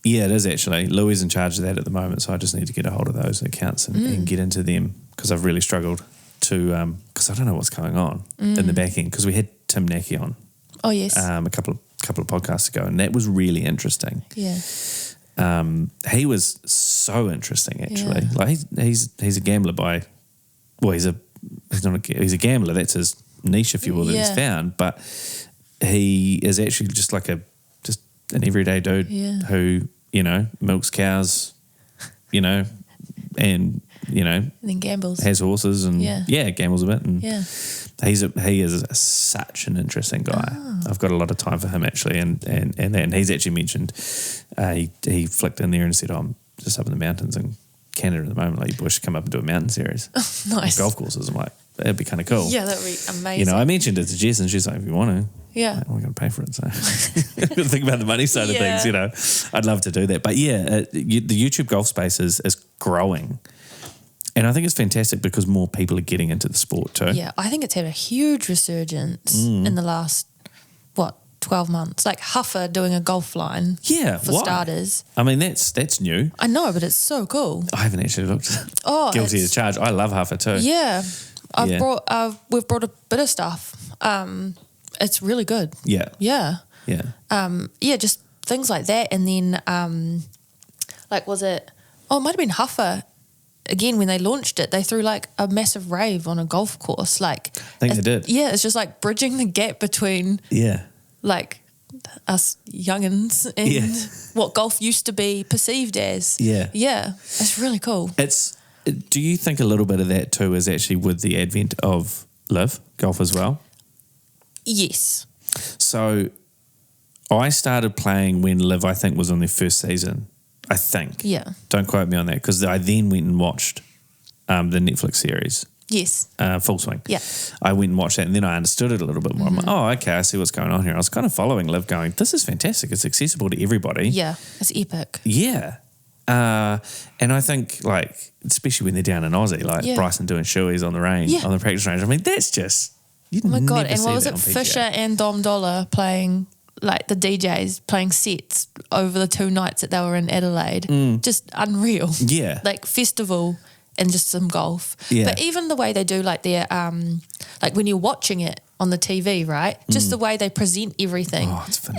Yeah, it is actually. Louis is in charge of that at the moment, so I just need to get a hold of those accounts and get into them because I've really struggled to because I don't know what's going on in the back end because we had Tim Nacky on Oh, yes. a couple of podcasts ago, and that was really interesting. Yeah. He was so interesting actually. Yeah. Like he's a gambler by he's a gambler. That's his niche, if you will, that he's Yeah. found. But he is actually just like an everyday dude who, you know, milks cows, you know, and, you know, And then gambles. has horses and gambles a bit. And Yeah. he is such an interesting guy. Oh. I've got a lot of time for him actually, and he's actually mentioned he flicked in there and said, I'm just up in the mountains in Canada at the moment. Like, you boys should come up and do a mountain series, Nice. golf courses. I'm like, that'd be kind of cool. Yeah, that would be amazing. You know, I mentioned it to Jess, and she's like, if you want to. Yeah. Like, we're going to pay for it, so think about the money side of Yeah. things. You know, I'd love to do that, but the YouTube golf space is growing, and I think it's fantastic because more people are getting into the sport too. Yeah, I think it's had a huge resurgence in the last, 12 months. Like Huffer doing a golf line for why? starters. I mean, that's new. I know, but it's so cool. I haven't actually looked. Oh, Guilty it's- as charged. I love Huffer too. Yeah. Yeah. We've brought a bit of stuff. It's really good. Yeah. Yeah. Yeah. Just things like that. And then, it might have been Huffer. Again, when they launched it, they threw like a massive rave on a golf course. Like, I think they did. Yeah, it's just like bridging the gap between Yeah. like us youngins and what golf used to be perceived as. Yeah. Yeah. It's really cool. Do you think a little bit of that too is actually with the advent of live golf as well? Yes. So I started playing when live, I think, was on their first season. I think. Yeah. Don't quote me on that because I then went and watched the Netflix series. Yes. Full Swing. Yeah. I went and watched that and then I understood it a little bit more. I'm like, oh, okay, I see what's going on here. I was kind of following live going, this is fantastic. It's accessible to everybody. Yeah. It's epic. Yeah. And I think, like, especially when they're down in Aussie, like Bryson doing shoeies on the range, on the practice range. I mean, that's just, Oh my God. And what was it? Fisher and Dom Dollar playing, like the DJs playing sets over the 2 nights that they were in Adelaide. Just unreal. Yeah. Like festival and just some golf. Yeah. But even the way they do like their, like when you're watching it on the TV, right? Just the way they present everything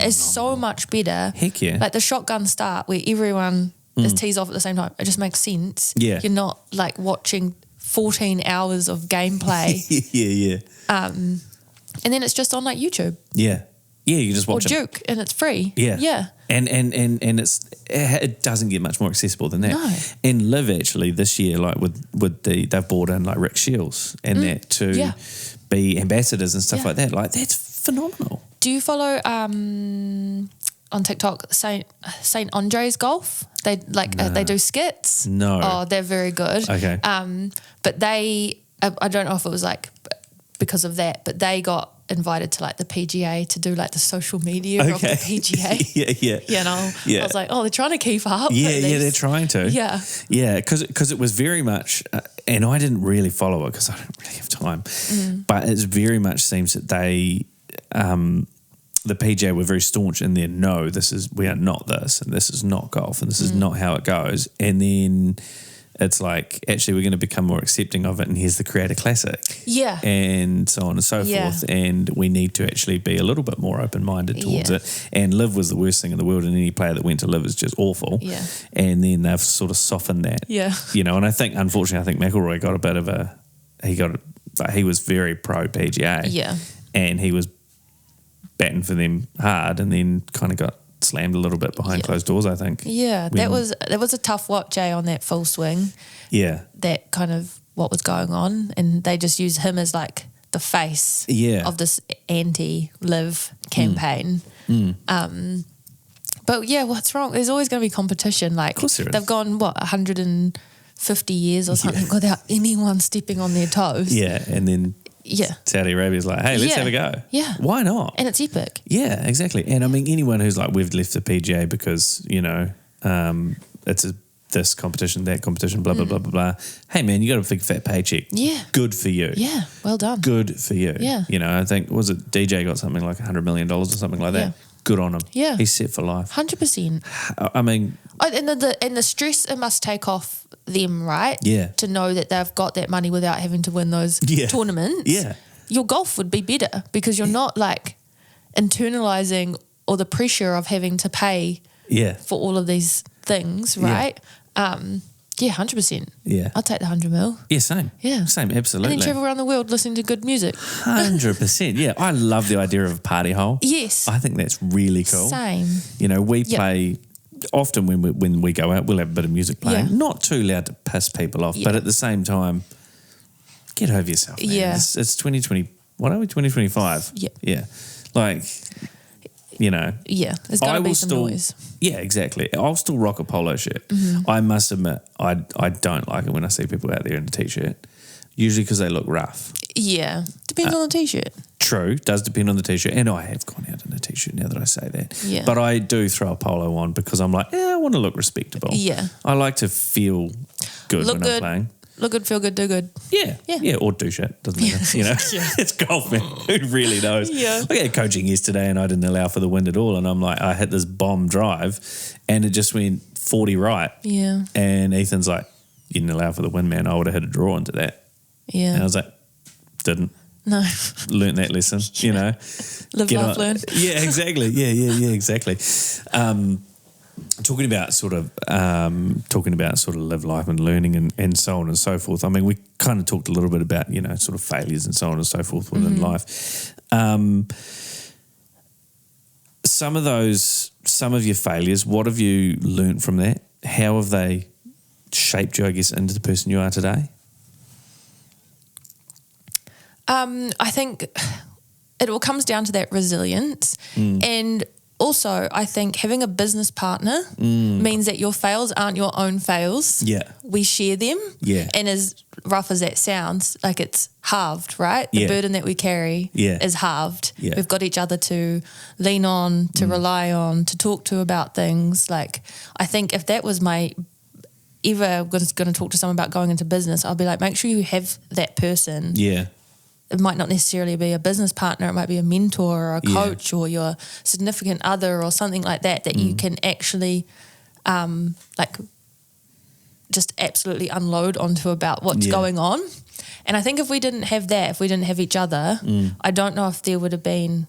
is so much better. Heck yeah. Like the shotgun start where everyone is tees off at the same time. It just makes sense. Yeah. You're not like watching 14 hours of gameplay. yeah. And then it's just on like YouTube Yeah. Yeah, you just or watch it. Duke and it's free. Yeah. Yeah. And it doesn't get much more accessible than that. No. And Live actually this year, like with they've brought in like Rick Shields and that to be ambassadors and stuff like that. Like that's phenomenal. Do you follow on TikTok Saint Andre's Golf? They they do skits. No. Oh, they're very good. Okay. But they I don't know if it was like because of that, but they got invited to like the PGA to do like the social media of the PGA. yeah. You know, Yeah. I was like, oh, they're trying to keep up. Yeah, they're trying to. Yeah. Yeah, because it was very much, and I didn't really follow it because I don't really have time, but it very much seems that they, the PGA were very staunch in their no, we are not this, and this is not golf, and this is not how it goes. And then it's like, actually, we're going to become more accepting of it, and here's the Creator Classic. Yeah. And so on and so forth. And we need to actually be a little bit more open-minded towards it. And Live was the worst thing in the world, and any player that went to Live is just awful. Yeah. And then they've sort of softened that. Yeah. You know, and I think, unfortunately, McIlroy got a bit of he was very pro-PGA. Yeah. And he was batting for them hard and then kind of got slammed a little bit behind closed doors, I think. Yeah, that was a tough watch, on that full swing. Yeah. That kind of what was going on, and they just used him as like the face Yeah. of this anti-live campaign. But yeah, what's wrong? There's always going to be competition. Like, Of course there is. they've gone, 150 years or something without anyone stepping on their toes. Yeah, and then Yeah. Saudi Arabia's like, hey, let's Yeah. have a go. Yeah. Why not? And it's epic. Yeah, exactly. And I mean, anyone who's like, we've left the PGA because, it's this competition, that competition, blah, blah, blah, blah, blah. Hey, man, you got a big fat paycheck. Yeah. Good for you. Yeah. Well done. Good for you. Yeah. I think, was it DJ got something like $100 million or something like that? Yeah. Good on him. Yeah. He's set for life. 100%. I mean, And the stress it must take off them, right? Yeah. To know that they've got that money without having to win those Yeah. tournaments. Yeah. Your golf would be better because you're not like internalizing or the pressure of having to pay yeah. for all of these things, Yeah. right? 100%. Yeah. I'll take the 100 mil. Yeah, same. Yeah. Same, And absolutely. then travel around the world listening to good music. 100%. Yeah, I love the idea of a party hole. Yes. I think that's really cool. Same. We Yep. play often when we go out, we'll have a bit of music playing. Yeah. Not too loud to piss people off, Yeah. but at the same time, get over yourself, man. Yeah. It's 2020. What are we? 2025. Yeah. Yeah. Like, Yeah. There's got I to be will some still. noise. Yeah, exactly. I'll still rock a polo shirt. Mm-hmm. I must admit, I don't like it when I see people out there in a t-shirt. Usually because they look rough. Yeah. Depends on the t-shirt. True, does depend on the t-shirt, and I have gone out in a t-shirt now that I say that. Yeah. But I do throw a polo on because I'm like, I want to look respectable. Yeah. I like to feel good Look when good. I'm playing. Look good, feel good, do good. Yeah, Yeah. or do shit, doesn't matter. Yeah. It's golf, man. Who really knows? Yeah. I had coaching yesterday and I didn't allow for the wind at all, and I'm like, I hit this bomb drive, and it just went 40 right. Yeah. And Ethan's like, you didn't allow for the wind, man. I would have hit a draw into that. Yeah. And I was like, didn't. No. Learned that lesson, Live, Get laugh, on- learn. Yeah, exactly. Yeah, exactly. Talking about sort of live life and learning and so on and so forth. I mean, we kind of talked a little bit about, sort of failures and so on and so forth within life. Some of your failures, what have you learned from that? How have they shaped you, I guess, into the person you are today? I think it all comes down to that resilience. And also, I think having a business partner means that your fails aren't your own fails. Yeah. We share them. Yeah. And as rough as that sounds, like it's halved, right? The Yeah. burden that we carry Yeah. is halved. Yeah. We've got each other to lean on, to rely on, to talk to about things. Like, I think if that was ever was going to talk to someone about going into business, I'll be like, make sure you have that person. Yeah. It might not necessarily be a business partner. It might be a mentor or a Yeah. coach or your significant other or something like that you can actually just absolutely unload onto about what's Yeah. going on. And I think if we didn't have that, if we didn't have each other, I don't know if there would have been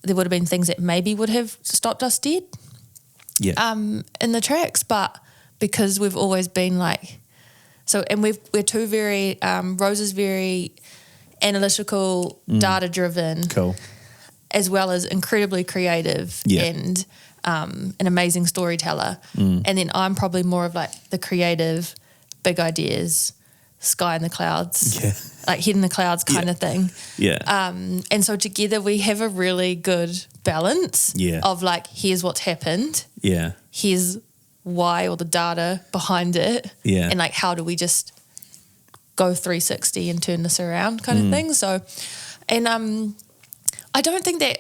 things that maybe would have stopped us dead Yeah. in the tracks. But because we've always been and we're two very, Rose is very analytical, data driven, Cool. as well as incredibly creative Yeah. and an amazing storyteller. And then I'm probably more of like the creative, big ideas, sky in the clouds, Yeah. like head in the clouds kind Yeah. of thing. Yeah. And so together we have a really good balance Yeah. of like, here's what's happened, Yeah. here's why or the data behind it, Yeah. and like how do we just go 360 and turn this around kind of thing. So, and I don't think that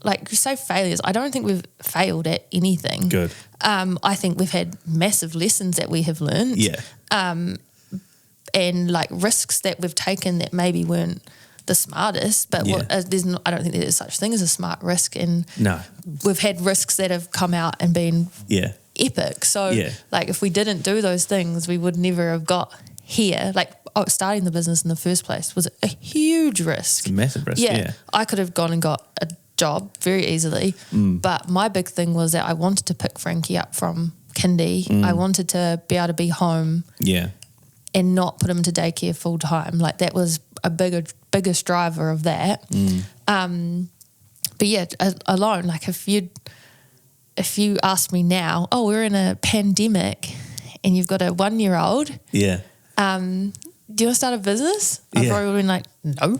like you say failures, I don't think we've failed at anything. Good. I think we've had massive lessons that we have learned. Yeah. And like risks that we've taken that maybe weren't the smartest, but Yeah. I don't think there's such thing as a smart risk, and No. we've had risks that have come out and been Yeah. epic. So Yeah. like if we didn't do those things, we would never have got here. Like starting the business in the first place was a huge risk. It's a massive risk. Yeah. I could have gone and got a job very easily, but my big thing was that I wanted to pick Frankie up from kindy. I wanted to be able to be home Yeah. and not put him to daycare full time. Like that was a biggest driver of that. But yeah, alone, like if you ask me now, we're in a pandemic and you've got a 1-year-old, Yeah. do you want to start a business? I've probably been like, no.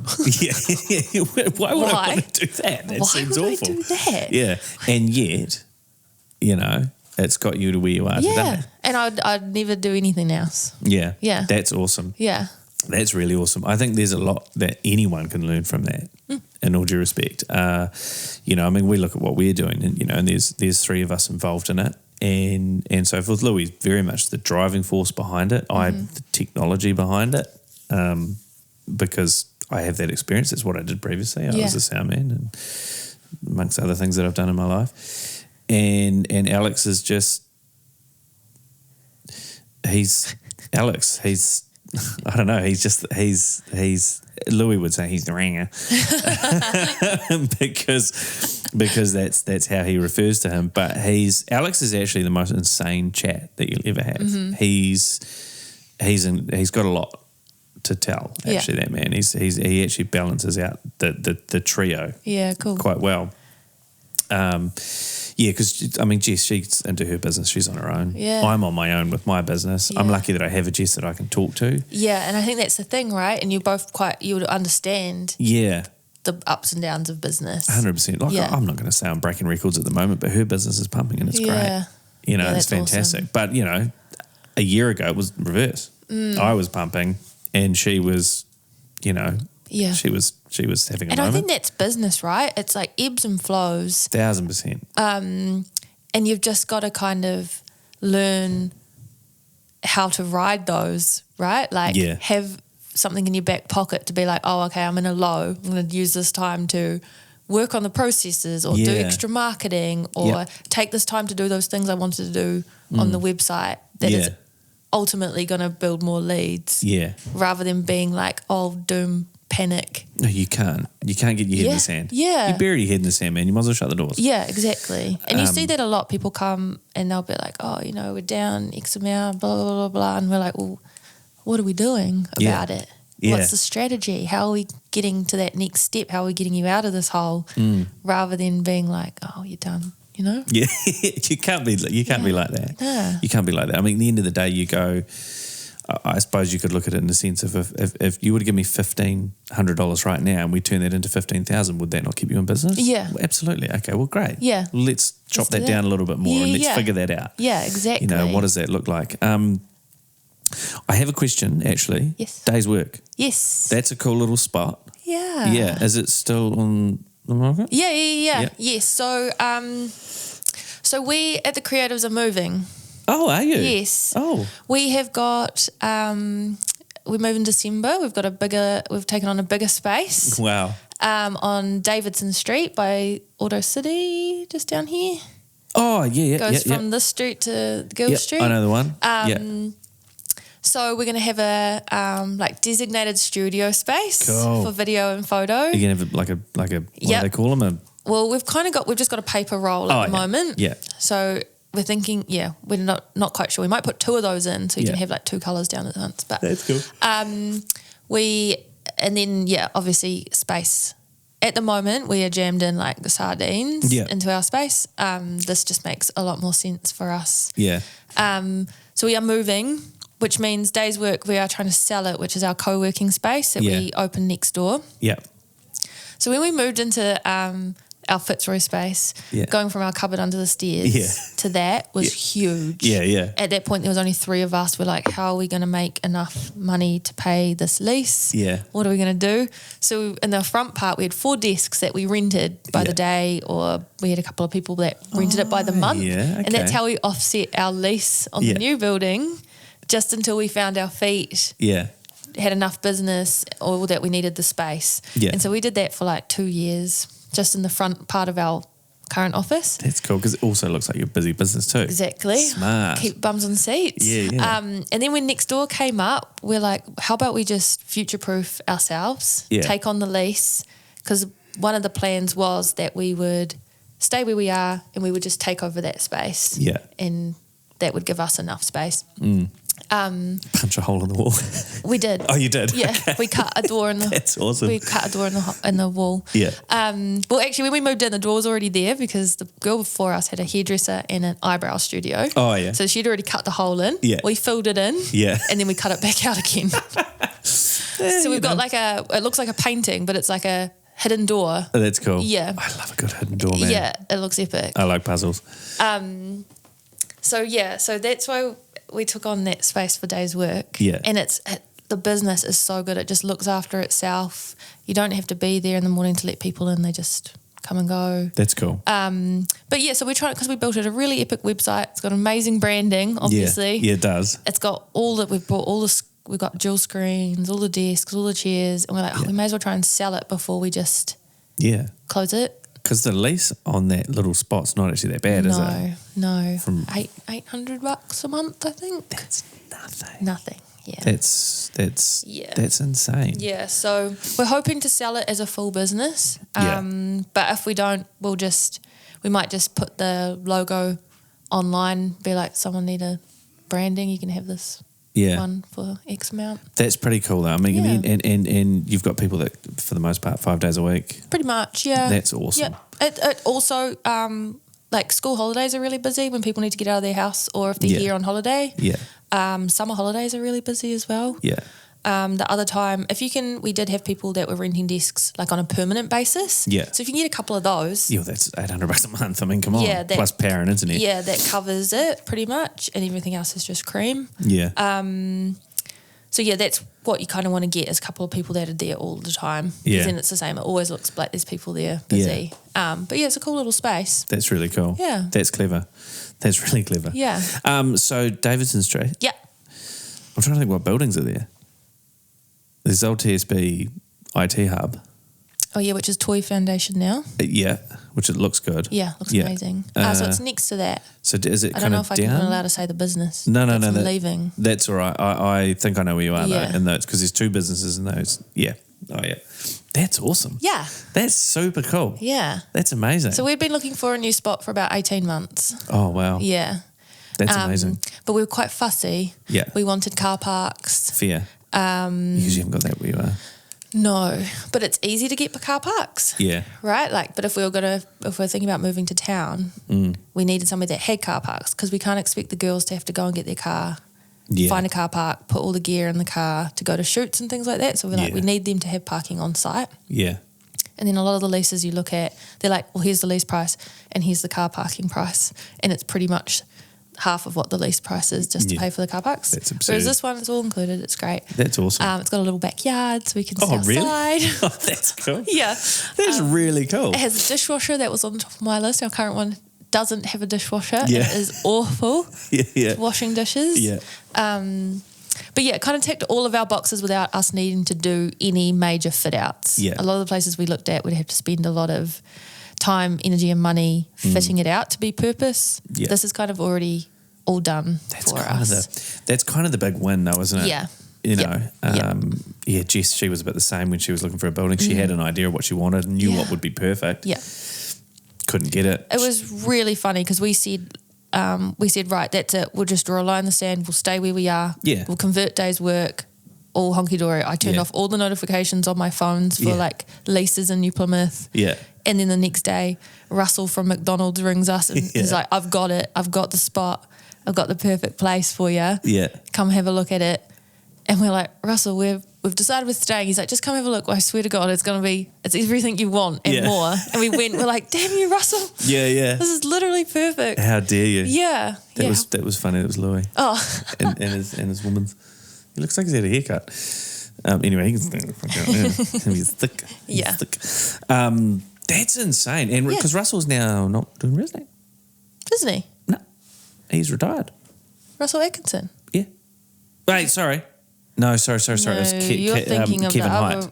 Why would I want to do that? That seems awful. Why would I do that? Yeah. And yet, you know, it's got you to where you are today. And I'd never do anything else. Yeah. Yeah. That's awesome. Yeah. That's really awesome. I think there's a lot that anyone can learn from that, in all due respect. You know, I mean, we look at what we're doing and, you know, and there's three of us involved in it. And so forth. Louis very much the driving force behind it. I'm the technology behind it, because I have that experience. That's what I did previously. I was a soundman, and amongst other things that I've done in my life. And Alex is just he's Alex. He's I don't know. He's Louis would say he's the ringer because that's how he refers to him. But Alex is actually the most insane chat that you'll ever have. He's got a lot to tell. Actually, that man. He actually balances out the trio. Yeah, cool. Quite well. Yeah, because, I mean, Jess, she's into her business. She's on her own. Yeah. I'm on my own with my business. Yeah. I'm lucky that I have a Jess that I can talk to. Yeah, and I think that's the thing, right? And you both you would understand the ups and downs of business. 100%. I'm not going to say I'm breaking records at the moment, but her business is pumping and it's great. You know, it's fantastic. Awesome. But, you know, a year ago it was reverse. I was pumping and she was, you know... Yeah, she was having a moment. And I think that's business, right? It's like ebbs and flows. 1,000%. And you've just got to kind of learn how to ride those, right? Like have something in your back pocket to be like, oh, okay, I'm in a low. I'm going to use this time to work on the processes or do extra marketing or take this time to do those things I wanted to do on the website that is ultimately going to build more leads. Yeah. Rather than being like, oh, doom, panic. No, you can't. You can't get your head in the sand. Yeah. You bury your head in the sand, man. You might as well shut the doors. Yeah, exactly. And you see that a lot. People come and they'll be like, oh, you know, we're down X amount, blah, blah, blah, blah. And we're like, well, what are we doing about it? Yeah. What's the strategy? How are we getting to that next step? How are we getting you out of this hole? Rather than being like, oh, you're done. You know? Yeah, you can't be like that. Yeah. You can't be like that. I mean, at the end of the day, you go, I suppose you could look at it in the sense of if you were to give me $1,500 right now and we turn that into $15,000, would that not keep you in business? Yeah. Well, absolutely. Okay, well, great. Yeah. Let's chop that down a little bit more and let's figure that out. Yeah, exactly. You know, what does that look like? I have a question, actually. Yes. Day's work. Yes. That's a cool little spot. Yeah. Yeah. Is it still on the market? Yeah. Yes. So we at the Creatives are moving. Oh, are you? Yes. Oh. We have got, we move in December. We've taken on a bigger space. Wow. On Davidson Street by Auto City, just down here. Oh, yeah. Goes from this street to Gill Street. I know the one. So we're going to have a designated studio space for video and photo. You're going to have what do they call them? Well, we've just got a paper roll at the moment. Yeah. So we're thinking, we're not quite sure. We might put two of those in so you can have like two colours down at once. But that's cool. Obviously space. At the moment, we are jammed in like the sardines into our space. This just makes a lot more sense for us. Yeah. So we are moving, which means Day's Work, we are trying to sell it, which is our co-working space that we open next door. Yeah. So when we moved into our Fitzroy space, going from our cupboard under the stairs to that was huge. Yeah. At that point, there was only three of us. We're like, how are we going to make enough money to pay this lease? Yeah. What are we going to do? So in the front part, we had 4 desks that we rented by the day, or we had a couple of people that rented it by the month. Yeah, okay. And that's how we offset our lease on the new building just until we found our feet. Yeah. Had enough business or that we needed the space. Yeah. And so we did that for like 2 years just in the front part of our current office. That's cool because it also looks like you're a busy business too. Exactly. Smart. Keep bums on seats. Yeah. And then when next door came up, we're like, how about we just future-proof ourselves, take on the lease, because one of the plans was that we would stay where we are and we would just take over that space. Yeah. And that would give us enough space. Punch a hole in the wall. We did. Oh, you did? Yeah, okay. We cut a door in the. That's awesome. We cut a door in the wall. Yeah. Well, actually, when we moved in, the door was already there because the girl before us had a hairdresser and an eyebrow studio. Oh yeah. So she'd already cut the hole in. Yeah. We filled it in. Yeah. And then we cut it back out again. So we've got it looks like a painting, but it's like a hidden door. Oh, that's cool. Yeah. I love a good hidden door, man. Yeah, it looks epic. I like puzzles. So that's why we took on that space for Days Work. Yeah. And the business is so good. It just looks after itself. You don't have to be there in the morning to let people in. They just come and go. That's cool. But yeah, so we're trying, because we built it a really epic website. It's got amazing branding, obviously. Yeah, it does. It's got we've got dual screens, all the desks, all the chairs, and we're like, we may as well try and sell it before we just close it. Because the lease on that little spot's not actually that bad, is it? No. From $800 a month, I think. That's nothing. Nothing. Yeah. That's insane. Yeah, so we're hoping to sell it as a full business. But if we don't, we might just put the logo online, be like, someone need a branding, you can have this one for X amount. That's pretty cool though. I mean, and you've got people that for the most part 5 days a week. Pretty much, yeah. That's awesome. Yeah. It also like school holidays are really busy when people need to get out of their house, or if they're here on holiday. Yeah. Summer holidays are really busy as well. Yeah. The other time, we did have people that were renting desks like on a permanent basis. Yeah. So if you can get a couple of those. Yeah, that's $800 a month. I mean, come on. Yeah, plus power and internet. Yeah, that covers it pretty much, and everything else is just cream. Yeah. So yeah, that's what you kind of want to get, is a couple of people that are there all the time. Yeah. Then it's the same. It always looks like there's people there busy. But yeah, it's a cool little space. That's really cool. Yeah. That's clever. That's really clever. Yeah. So Davidson Street. Yeah. I'm trying to think what buildings are there. There's old TSB IT Hub. Oh yeah, which is Toy Foundation now. Yeah, which it looks good. Yeah, looks amazing. So it's next to that. So is it I kind don't know of if down? I'm allowed to say the business. No, I'm leaving. That's all right. I think I know where you are though, in those, because there's 2 businesses in those. Yeah. Oh yeah. That's awesome. Yeah. That's super cool. Yeah. That's amazing. So we've been looking for a new spot for about 18 months. Oh wow. Yeah. That's amazing. But we were quite fussy. Yeah. We wanted car parks. Fair. Because you haven't got that where you are. No, but it's easy to get car parks. Yeah. Right? Like, but if we're thinking about moving to town, we needed somewhere that had car parks, because we can't expect the girls to have to go and get their car, find a car park, put all the gear in the car to go to shoots and things like that. So we're like, we need them to have parking on site. Yeah. And then a lot of the leases you look at, they're like, well, here's the lease price and here's the car parking price. And it's pretty much half of what the lease price is just to pay for the car parks. That's absurd. Whereas this one, it's all included. It's great. That's awesome. It's got a little backyard so we can sit outside. Really? Oh, that's cool. Yeah. That's really cool. It has a dishwasher that was on the top of my list. Our current one doesn't have a dishwasher. Yeah. It is awful. Yeah. Washing dishes. Yeah. But yeah, it kind of ticked all of our boxes without us needing to do any major fit outs. Yeah. A lot of the places we looked at would have to spend a lot of time, energy and money fitting it out to be purpose. Yeah. This is kind of already all done for us. That's kind of the big win though, isn't it? Yeah. You know, Jess, she was a bit the same when she was looking for a building. She had an idea of what she wanted and knew what would be perfect. Yeah. Couldn't get it. It was really funny because we said, right, that's it. We'll just draw a line in the sand. We'll stay where we are. Yeah. We'll convert days work, all honky-dory. I turned off all the notifications on my phones for like leases in New Plymouth. Yeah. And then the next day, Russell from McDonald's rings us and he's like, I've got it. I've got the spot. I've got the perfect place for you. Yeah. Come have a look at it. And we're like, Russell, we've decided we're staying. He's like, just come have a look. Well, I swear to God, it's everything you want and more. And we're like, damn you, Russell. Yeah, yeah. This is literally perfect. How dare you? Yeah. That was funny. That was Louis. Oh. and his woman's. He looks like he's had a haircut. Anyway, he can stand the front out. He's thick. Yeah. Thick. That's insane. And because Russell's now not doing real estate. Isn't he? No. He's retired. Russell Atkinson. Yeah. Wait, sorry. No, sorry. No, you're thinking of Kevin the Height. other.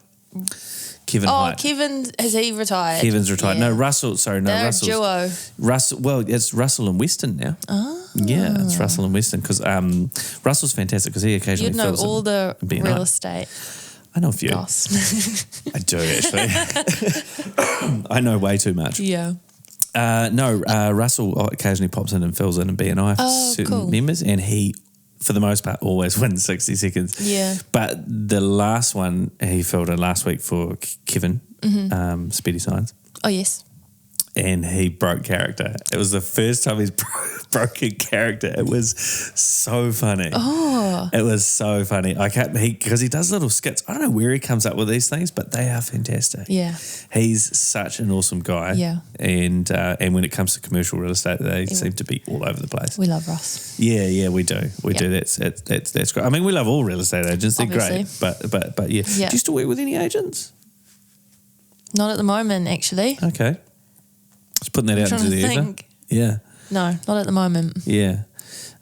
Kevin Height. Kevin, has he retired? Kevin's retired. Yeah. No, Russell. Sorry, no, They're Russell's. a duo. Russell. Well, it's Russell and Weston now. Oh. Yeah, it's Russell and Weston because Russell's fantastic because he occasionally You'd know fills all the in real B&I. estate. I know a few. Goss. I do actually. I know way too much. Yeah. Russell occasionally pops in and fills in B&I for certain members, and he, for the most part, always wins 60 seconds. Yeah. But the last one he filled in last week for Kevin, Speedy Signs. Oh, yes. and he broke character. It was the first time he's broken character. It was so funny. Oh. It was so funny. Because he does little skits. I don't know where he comes up with these things, but they are fantastic. Yeah. He's such an awesome guy. Yeah. And when it comes to commercial real estate, they seem to be all over the place. We love Ross. Yeah, we do. We do. That's great. I mean, we love all real estate agents. They're Obviously. great. But yeah. Yeah. Do you still work with any agents? Not at the moment, actually. Okay. Just putting that out into the ether. Yeah. No, not at the moment. Yeah.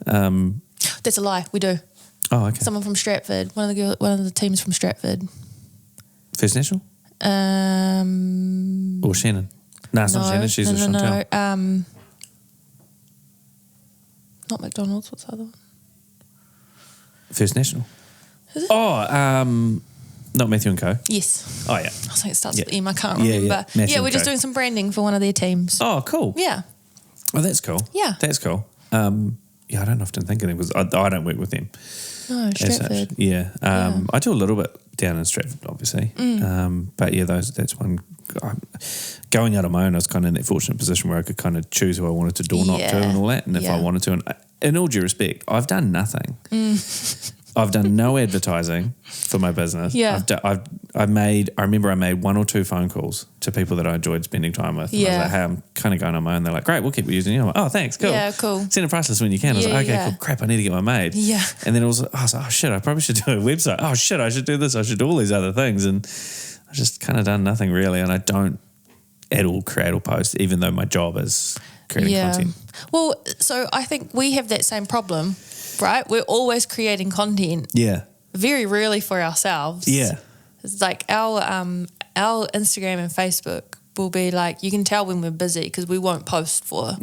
That's a lie. We do. Oh, okay. Someone from Stratford. One of the teams from Stratford. First National? Or Shannon? No, it's not Shannon. She's a Chantel. Not McDonald's. What's the other one? First National. Is it? Oh, not Matthew and Co. Yes. Oh, yeah. I think it starts with Yeah. M. I can't Yeah, remember. Matthew we're and just Co. doing some branding for one of their teams. Oh, cool. Yeah. Oh, that's cool. Yeah. That's cool. I don't often think of them because I don't work with them. No, as such. Stratford. Yeah. I do a little bit down in Stratford, obviously. But yeah, that's one. Going out on my own, I was kind of in that fortunate position where I could kind of choose who I wanted to door knock to and all that. And if I wanted to, and in all due respect, I've done nothing. I've done no advertising for my business. Yeah. I remember I made 1 or 2 phone calls to people that I enjoyed spending time with. And I was like, hey, I'm kind of going on my own. They're like, great, we'll keep using you. I'm like, oh, thanks, cool. Yeah, cool. Send a price list when you can. I was like, okay, cool, crap, I need to get one made. Yeah. And then I was like, oh shit, I probably should do a website. Oh shit, I should do this. I should do all these other things. And I've just kind of done nothing really. And I don't at all create or post, even though my job is creating content. Well, so I think we have that same problem, right? We're always creating content. Yeah. Very rarely for ourselves. Yeah. It's like our Instagram and Facebook will be like, you can tell when we're busy because we won't post for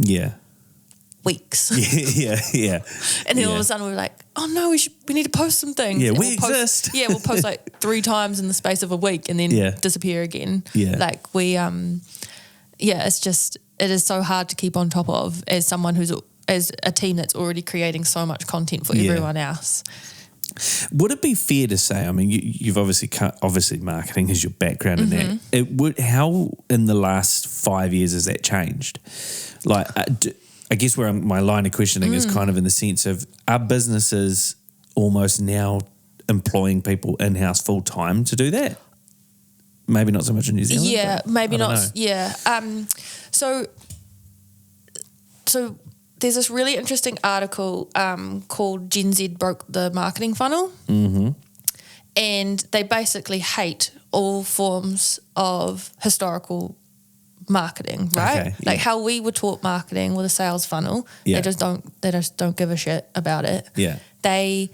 weeks. Yeah. And then all of a sudden we're like, oh no, we need to post some things. Yeah, and we exist. We'll post like 3 times in the space of a week and then disappear again. Yeah. Like we, it's just, it is so hard to keep on top of as someone as a team that's already creating so much content for everyone else. Would it be fair to say, I mean, you've obviously marketing is your background in that. How in the last 5 years has that changed? Like, I guess where my line of questioning is kind of in the sense of, are businesses almost now employing people in-house full-time to do that? Maybe not so much in New Zealand. Yeah, maybe not. Know. Yeah. So there's this really interesting article called Gen Z Broke the Marketing Funnel. Mm-hmm. And they basically hate all forms of historical marketing, right? Okay, how we were taught marketing with a sales funnel. Yeah. They just don't give a shit about it. Yeah. They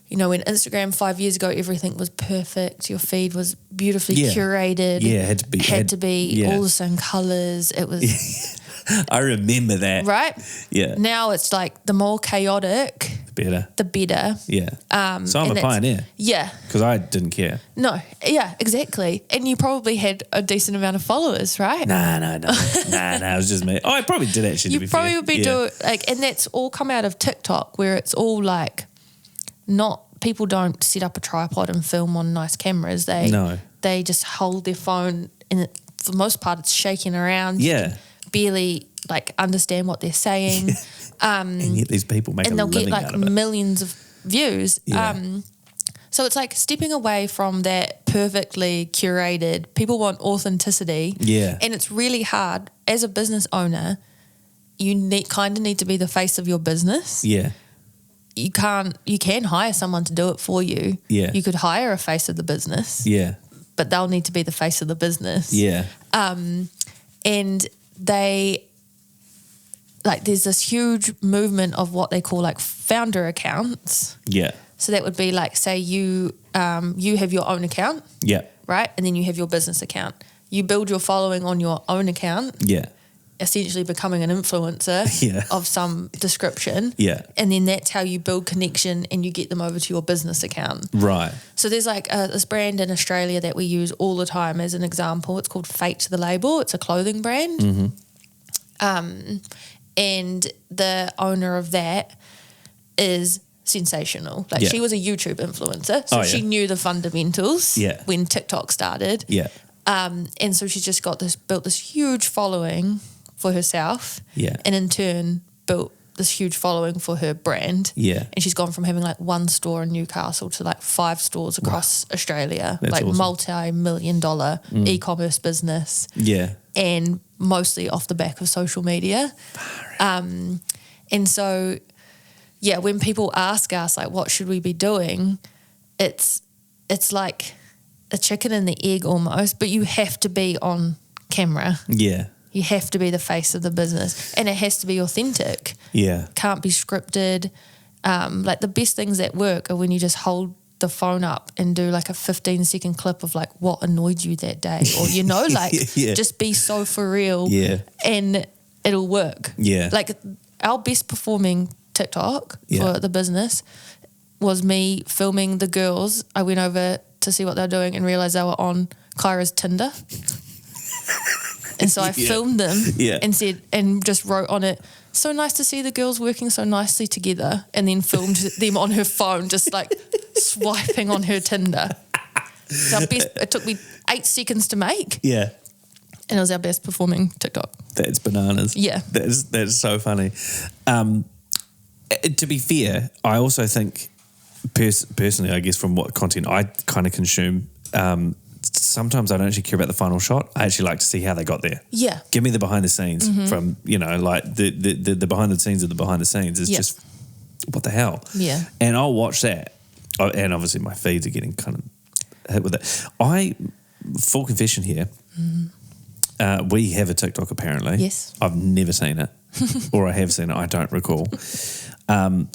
when Instagram 5 years ago, everything was perfect. Your feed was beautifully curated. Yeah, had to be all the same colours. It was... I remember that. Right? Yeah. Now it's like the more chaotic, the better. Yeah. So I'm a pioneer. Yeah. Because I didn't care. No. Yeah, exactly. And you probably had a decent amount of followers, right? No. Nah, it was just me. Oh, I probably did actually, to be fair. You probably would be doing, and that's all come out of TikTok where it's all like people don't set up a tripod and film on nice cameras. They just hold their phone and for the most part it's shaking around. Yeah. Barely understand what they're saying. And yet these people make a living out of it. And they'll get millions of views. Yeah. So it's like stepping away from that perfectly curated, people want authenticity. Yeah. And it's really hard. As a business owner, you kind of need to be the face of your business. Yeah. You can hire someone to do it for you. Yeah. You could hire a face of the business. Yeah. But they'll need to be the face of the business. Yeah. And they there's this huge movement of what they call founder accounts. Yeah. So that would be say you have your own account. Yeah. Right? And then you have your business account. You build your following on your own account. Yeah. Essentially becoming an influencer of some description. Yeah. And then that's how you build connection and you get them over to your business account. Right. So there's this brand in Australia that we use all the time as an example. It's called Fate the Label. It's a clothing brand. Mm-hmm. And the owner of that is sensational. She was a YouTube influencer. So she knew the fundamentals when TikTok started. Yeah. And so she's just built this huge following for herself. Yeah. And in turn built this huge following for her brand. Yeah. And she's gone from having like one store in Newcastle to like 5 stores across Australia. That's like awesome. multi-million-dollar e-commerce business. Yeah. And mostly off the back of social media. And so, yeah, when people ask us like, what should we be doing? It's like a chicken and the egg almost, but you have to be on camera. Yeah. You have to be the face of the business, and it has to be authentic. Yeah. Can't be scripted. Like the best things that work are when you just hold the phone up and do like a 15-second clip of like what annoyed you that day, or like just be so for real. Yeah. And it'll work. Yeah. Like our best performing TikTok for the business was me filming the girls. I went over to see what they were doing and realised they were on Kyra's Tinder. And so I filmed them and said, and just wrote on it, so nice to see the girls working so nicely together, and then filmed them on her phone just like swiping on her Tinder. It took me 8 seconds to make. Yeah. And it was our best performing TikTok. That's bananas. Yeah. That's so funny. To be fair, I also think personally, I guess from what content I kind of consume, sometimes I don't actually care about the final shot. I actually like to see how they got there. Yeah. Give me the behind the scenes from, like the behind the scenes of the behind the scenes is just, what the hell? Yeah. And I'll watch that. And obviously my feeds are getting kind of hit with it. Full confession here, we have a TikTok apparently. Yes. I've never seen it. Or I have seen it, I don't recall. I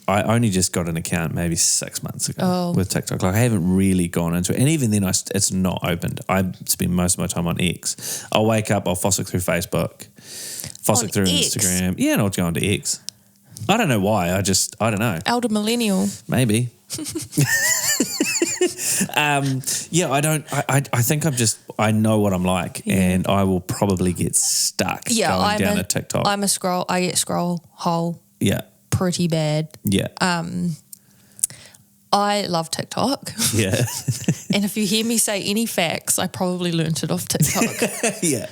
only just got an account maybe 6 months ago with TikTok. Like I haven't really gone into it. And even then it's not opened. I spend most of my time on X. I'll wake up, I'll fossick through Facebook, fossick through X? Instagram. Yeah, and I'll go into X. I don't know why. I don't know. Elder millennial. Maybe. I think I know what I'm like, and I will probably get stuck going down a TikTok. I get scroll hole pretty bad. Yeah. I love TikTok. Yeah. And if you hear me say any facts, I probably learnt it off TikTok. Yeah.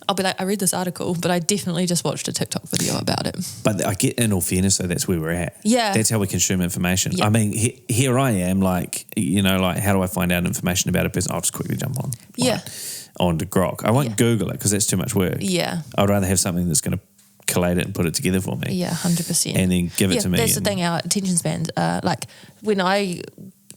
I'll be like, I read this article, but I definitely just watched a TikTok video about it. But I get, in all fairness, though, that's where we're at. Yeah. That's how we consume information. Yeah. I mean, here I am, like, like, how do I find out information about a person? I'll just quickly jump on. Onto Grok. I won't Google it because that's too much work. Yeah. I'd rather have something that's going to collate it and put it together for me. Yeah, 100%. And then give it to me. That's the thing, our attention spans. Like when I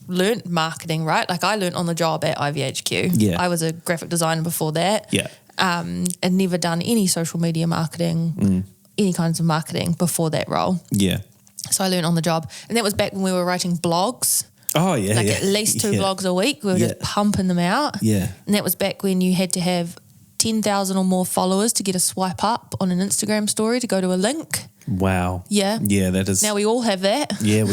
learnt marketing, right? Like I learnt on the job at IVHQ. Yeah. I was a graphic designer before that. Yeah. And never done any social media marketing, any kinds of marketing before that role. Yeah. So I learnt on the job. And that was back when we were writing blogs. Oh, yeah. Like at least 2 blogs a week. We were just pumping them out. Yeah. And that was back when you had to have 10,000 or more followers to get a swipe up on an Instagram story to go to a link. Wow. Yeah. Yeah, that is. Now we all have that. Yeah.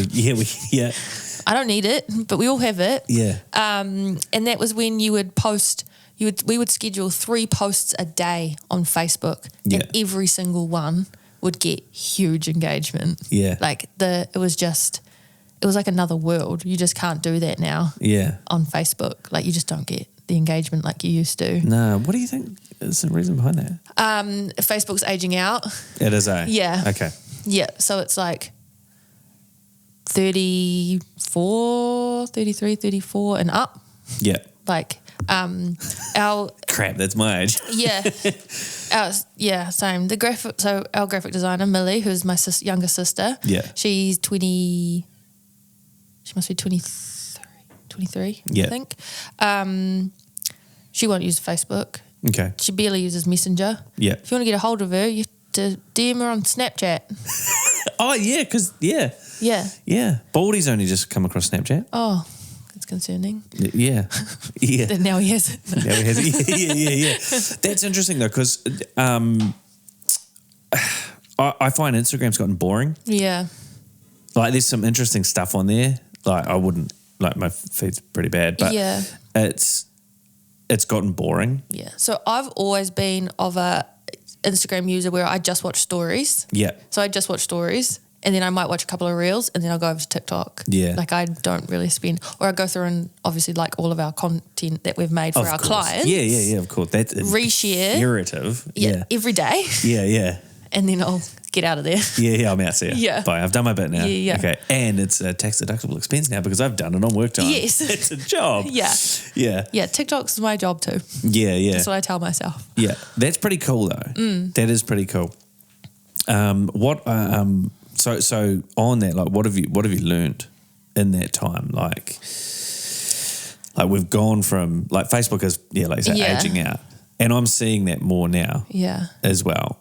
I don't need it, but we all have it. Yeah. And that was when you would post, we would schedule 3 posts a day on Facebook, and every single one would get huge engagement. Yeah. Like it was like another world. You just can't do that now. Yeah. On Facebook. Like you just don't get the engagement like you used to. No. What do you think is the reason behind that? Facebook's aging out. It is, eh? Yeah. Okay. Yeah. So it's like 34, 33, 34 and up. Yeah. Like our Crap, that's my age. same. Our graphic designer Millie, who's my younger sister. Yeah. She's 20. She must be 23. Yeah. I think. She won't use Facebook. Okay. She barely uses Messenger. Yeah. If you want to get a hold of her, you have to DM her on Snapchat. Oh yeah, because Yeah. Baldy's only just come across Snapchat. Oh, that's concerning. Yeah. And now he has it. Now he has it. Yeah. That's interesting though, because I find Instagram's gotten boring. Yeah. Like there's some interesting stuff on there. Like I wouldn't, like my feed's pretty bad, but it's gotten boring. Yeah. So I've always been of a Instagram user where I just watch stories. Yeah. So I just watch stories and then I might watch a couple of reels, and then I'll go over to TikTok. Yeah. Like I don't really spend, or I go through and obviously like all of our content that we've made for Of our course. clients. Yeah, of course. That's Reshare. imperative. Yeah, every day. Yeah. And then I'll get out of there. Yeah, I'm out there. Yeah. Bye. I've done my bit now. Yeah. Okay. And it's a tax deductible expense now because I've done it on work time. Yes. It's a job. Yeah. Yeah. Yeah, TikTok's my job too. Yeah. That's what I tell myself. Yeah. That's pretty cool though. That is pretty cool. So on that, like what have you learned in that time? Like we've gone from like Facebook is like you say, aging out. And I'm seeing that more now. Yeah. As well.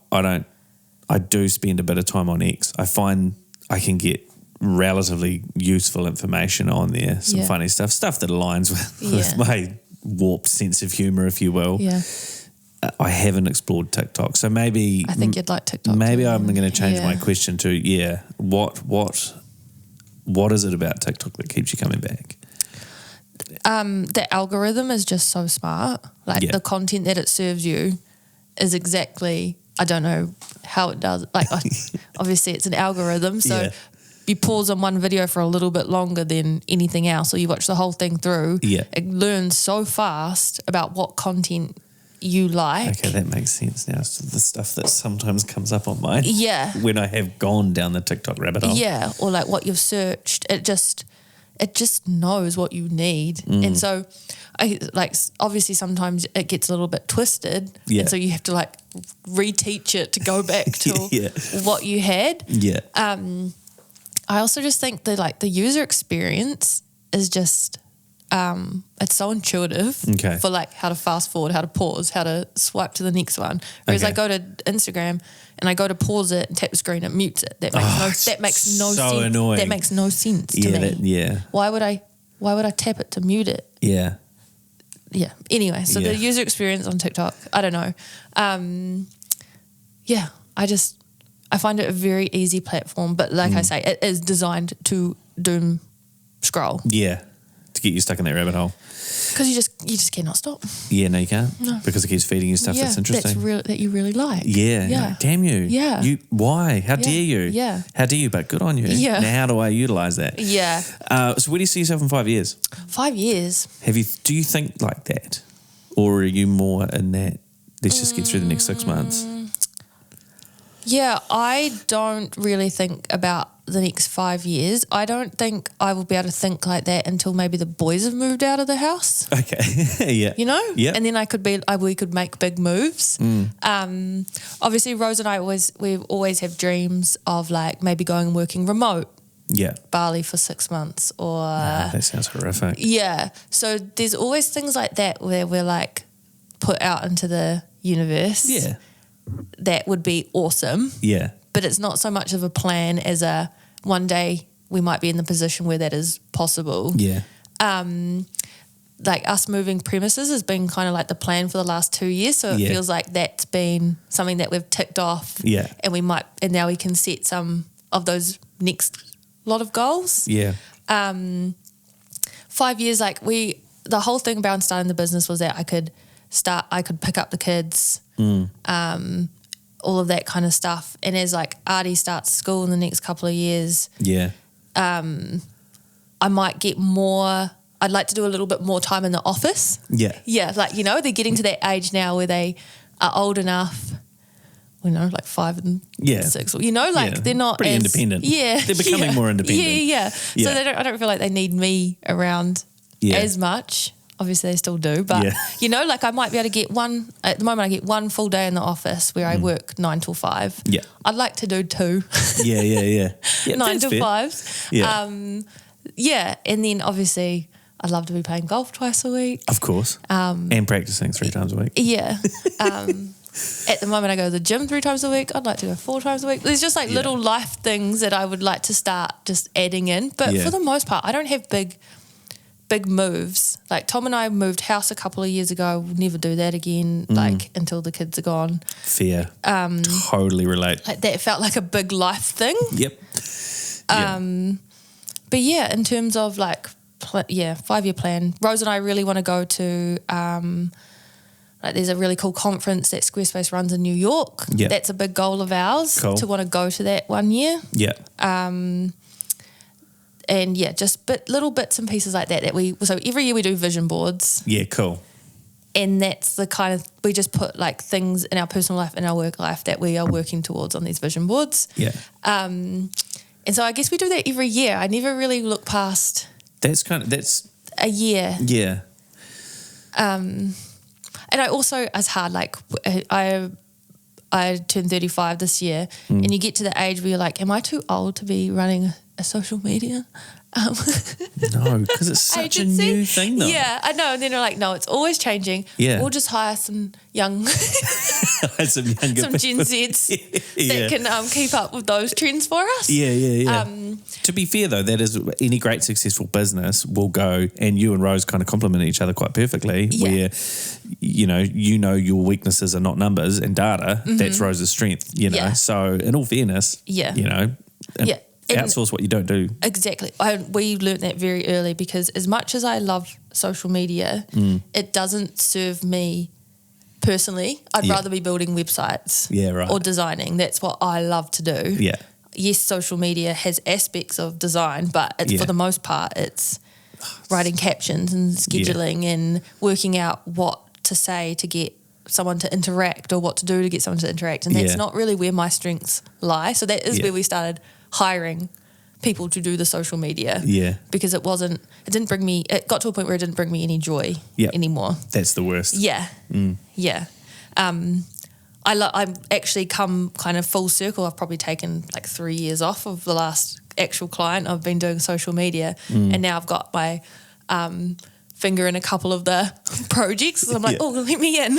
I do spend a bit of time on X. I find I can get relatively useful information on there, some funny stuff that aligns with my warped sense of humour, if you will. Yeah. I haven't explored TikTok, so maybe I think you'd like TikTok. Maybe too. I'm going to change my question to what is it about TikTok that keeps you coming back? The algorithm is just so smart. Like the content that it serves you is exactly, I don't know how it does. Like obviously it's an algorithm, so you pause on one video for a little bit longer than anything else, or you watch the whole thing through. Yeah. It learns so fast about what content you like. Okay, that makes sense now. So the stuff that sometimes comes up on mine. Yeah. When I have gone down the TikTok rabbit hole. Yeah, or like what you've searched. It just knows what you need. And so obviously sometimes it gets a little bit twisted. Yeah. And so you have to like reteach it to go back to what you had. Yeah. I also just think that like the user experience is just it's so intuitive for like how to fast forward, how to pause, how to swipe to the next one. Whereas I go to Instagram and I go to pause it and tap the screen, it mutes it. That makes no so sense. annoying. That makes no sense to me. Why would I tap it to mute it? Yeah. Yeah. Anyway, so the user experience on TikTok, I don't know. I find it a very easy platform, but like I say, it is designed to doom scroll. Yeah. To get you stuck in that rabbit hole. Because you just cannot stop. Yeah, no, you can't. No. Because it keeps feeding you stuff that's interesting. That you really like. Yeah. Like, damn you. Yeah. Why? How dare you? Yeah. How dare you? But good on you. Yeah. Now, how do I utilise that? Yeah. So where do you see yourself in 5 years? 5 years. Do you think like that? Or are you more in that, let's just get through the next 6 months? Yeah, I don't really think about the next 5 years. I don't think I will be able to think like that until maybe the boys have moved out of the house. Okay. Yeah. You know? Yeah. And then we could make big moves. Obviously, Rose and I we always have dreams of like maybe going and working remote. Yeah. Bali for 6 months or... that sounds horrific. Yeah. So there's always things like that where we're like put out into the universe. Yeah. That would be awesome. Yeah. But it's not so much of a plan as one day we might be in the position where that is possible. Yeah. Like us moving premises has been kind of like the plan for the last 2 years. So it feels like that's been something that we've ticked off. Yeah. And now we can set some of those next lot of goals. Yeah. 5 years, the whole thing about starting the business was that I could pick up the kids, all of that kind of stuff. And as like Artie starts school in the next couple of years, I might get more. I'd like to do a little bit more time in the office. Yeah. Yeah, they're getting to that age now where they are old enough. Like 5 and 6. They're not pretty as independent. Yeah, They're becoming more independent. Yeah. So I don't feel like they need me around as much. Obviously, they still do, but I might be able to get one. At the moment, I get one full day in the office where I work 9 till 5. Yeah, I'd like to do 2. Yeah. 9 till 5. Yeah. And then obviously, I'd love to be playing golf twice a week. Of course. And practicing 3 times a week. Yeah. At the moment, I go to the gym 3 times a week. I'd like to go 4 times a week. There's just little life things that I would like to start just adding in. But for the most part, I don't have big moves. Like Tom and I moved house a couple of years ago. We'll never do that again, until the kids are gone. Fair. Totally relate. Like that felt like a big life thing. Yep. But yeah, in terms of 5-year plan, Rose and I really want to go to like there's a really cool conference that Squarespace runs in New York. Yeah. That's a big goal of ours to want to go to that one year. Yeah. And yeah, just little bits and pieces like that so every year we do vision boards. Yeah, cool. And that's the kind of, we just put like things in our personal life and our work life that we are working towards on these vision boards. Yeah. And so I guess we do that every year. I never really look past That's a year. Yeah. And I also, it's hard, like I turned 35 this year and you get to the age where you're like, am I too old to be running a social media? No, because it's such a new thing though. Yeah, I know. And then they're like, no, it's always changing. Yeah. We'll just hire some young, some younger some Gen Zs that can keep up with those trends for us. Yeah. To be fair though, that is any great successful business will go, and you and Rose kind of complement each other quite perfectly, where you know your weaknesses are not numbers and data, that's Rose's strength, you know. Yeah. So in all fairness, outsource what you don't do. Exactly. We learned that very early, because as much as I love social media, it doesn't serve me personally. I'd rather be building websites or designing. That's what I love to do. Yeah. Yes, social media has aspects of design, but for the most part, it's writing captions and scheduling and working out what to say to get someone to interact, or what to do to get someone to interact. And that's not really where my strengths lie. So that is where we started hiring people to do the social media. Yeah. Because it got to a point where it didn't bring me any joy anymore. That's the worst. Yeah. Yeah. I've actually come kind of full circle. I've probably taken like 3 years off of the last actual client. I've been doing social media and now I've got my finger in a couple of the projects. So I'm like, let me in.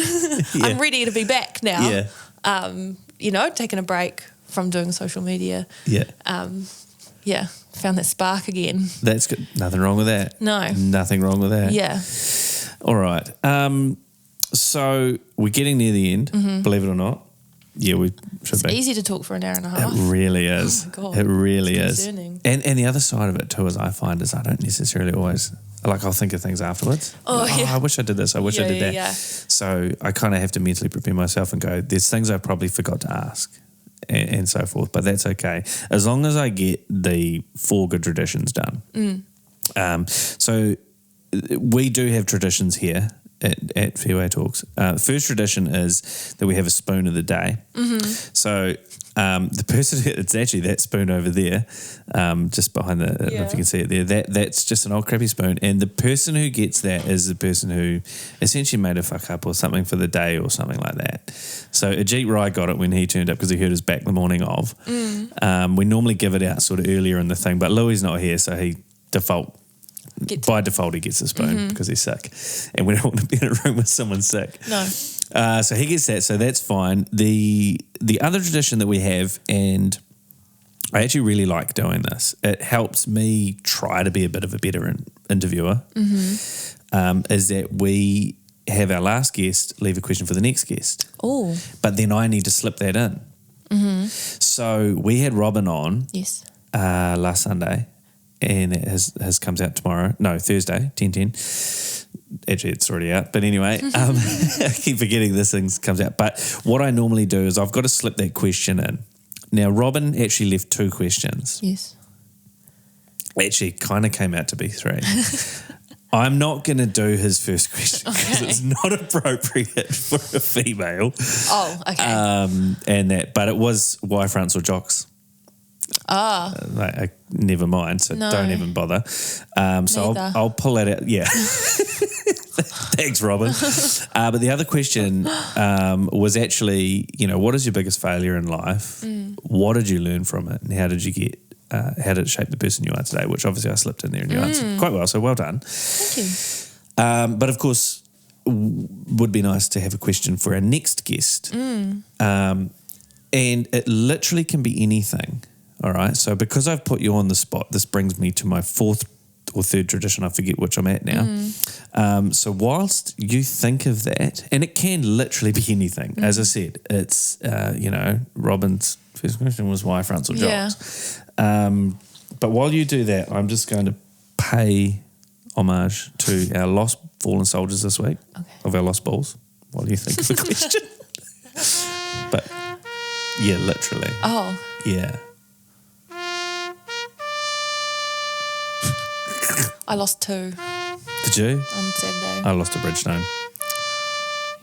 I'm ready to be back now. Yeah. Taking a break from doing social media. Yeah. Found that spark again. That's good. Nothing wrong with that. No. Nothing wrong with that. Yeah. All right. So we're getting near the end, believe it or not. Yeah, we should be. It's easy to talk for an hour and a half. It really is. Oh my God. It really is. Concerning. And the other side of it too, is I find, is I don't necessarily always, like, I'll think of things afterwards. I wish I did this. I wish I did that. Yeah. So I kind of have to mentally prepare myself and go, there's things I probably forgot to ask. And so forth, but that's okay as long as I get the 4 good traditions done. So we do have traditions here at Fairway Talks. First tradition is that we have a spoon of the day. So the person, it's actually that spoon over there, just behind the, I don't know if you can see it there, that's just an old crappy spoon, and the person who gets that is the person who essentially made a fuck up or something for the day or something like that. So Ajit Rai got it when he turned up because he hurt his back the morning of. We normally give it out sort of earlier in the thing, but Louis not here, so he by default he gets a spoon because he's sick, and we don't want to be in a room with someone sick. No. So he gets that, so that's fine. The other tradition that we have, and I actually really like doing this, it helps me try to be a bit of a better interviewer, is that we have our last guest leave a question for the next guest. Oh. But then I need to slip that in. So we had Robin on last Sunday, and it has comes out tomorrow. No, Thursday, 10:10. Actually, it's already out. But anyway, I keep forgetting this thing comes out. But what I normally do is I've got to slip that question in. Now, Robin actually left 2 questions. Yes. Actually, kind of came out to be 3. I'm not going to do his first question because it's not appropriate for a female. Oh, okay. But it was why fronts or jocks. Never mind, so don't even bother. So I'll pull that out. Yeah. Thanks, Robin. But the other question was actually, what is your biggest failure in life? What did you learn from it? And how did it shape the person you are today? Which obviously I slipped in there and you answered quite well, so well done. Thank you. But of course, would be nice to have a question for our next guest. And it literally can be anything. All right, so because I've put you on the spot, this brings me to my 4th or 3rd tradition. I forget which I'm at now. So whilst you think of that, and it can literally be anything. As I said, it's, Robin's first question was why fronts or jocks. But while you do that, I'm just going to pay homage to our lost fallen soldiers this week of our lost balls. while you think of a question. But yeah, literally. Oh. Yeah. I lost 2 Did you? on Saturday. I lost a Bridgestone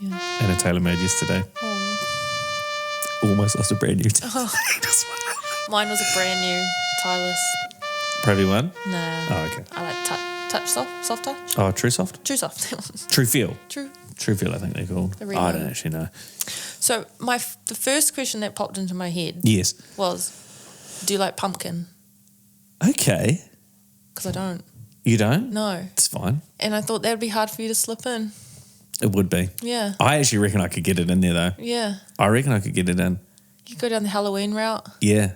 Yeah. and a TaylorMade yesterday. Oh. Almost lost a brand new Mine was a brand new Tylus. Pro V1? Nah. Oh, okay. I like touch soft touch. Oh, True Soft? True soft. True Feel. True. I think they're called. The I Remo. don't actually know. So the first question that popped into my head Yes. was, do you like pumpkin? Okay. Because I don't. You don't? No. It's fine. And I thought that would be hard for you to slip in. It would be. Yeah. I actually reckon I could get it in there though. Yeah. I reckon I could get it in. You go down the Halloween route. Yeah.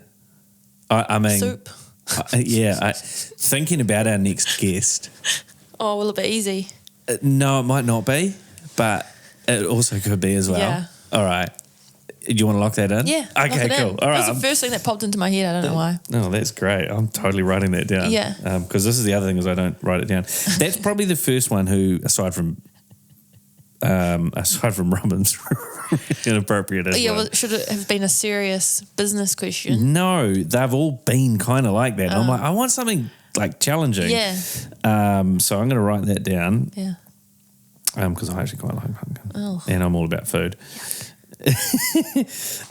I mean... Soup. Thinking about our next guest. Oh, will it be easy? No, it might not be, but it also could be as well. Yeah. All right. Do you want to lock that in? Yeah. Okay, lock it cool. in. All right. That was the first thing that popped into my head. I don't know why. No, that's great. I'm totally writing that down. Yeah. Because this is the other thing is I don't write it down. That's probably the first one who, aside from Robin's inappropriate as Yeah, well. well, should it have been a serious business question? No, they've all been kind of like that. I'm like, I want something like challenging. Yeah. So I'm going to write that down. Yeah. Because I actually quite like pumpkin. Oh. And I'm all about food.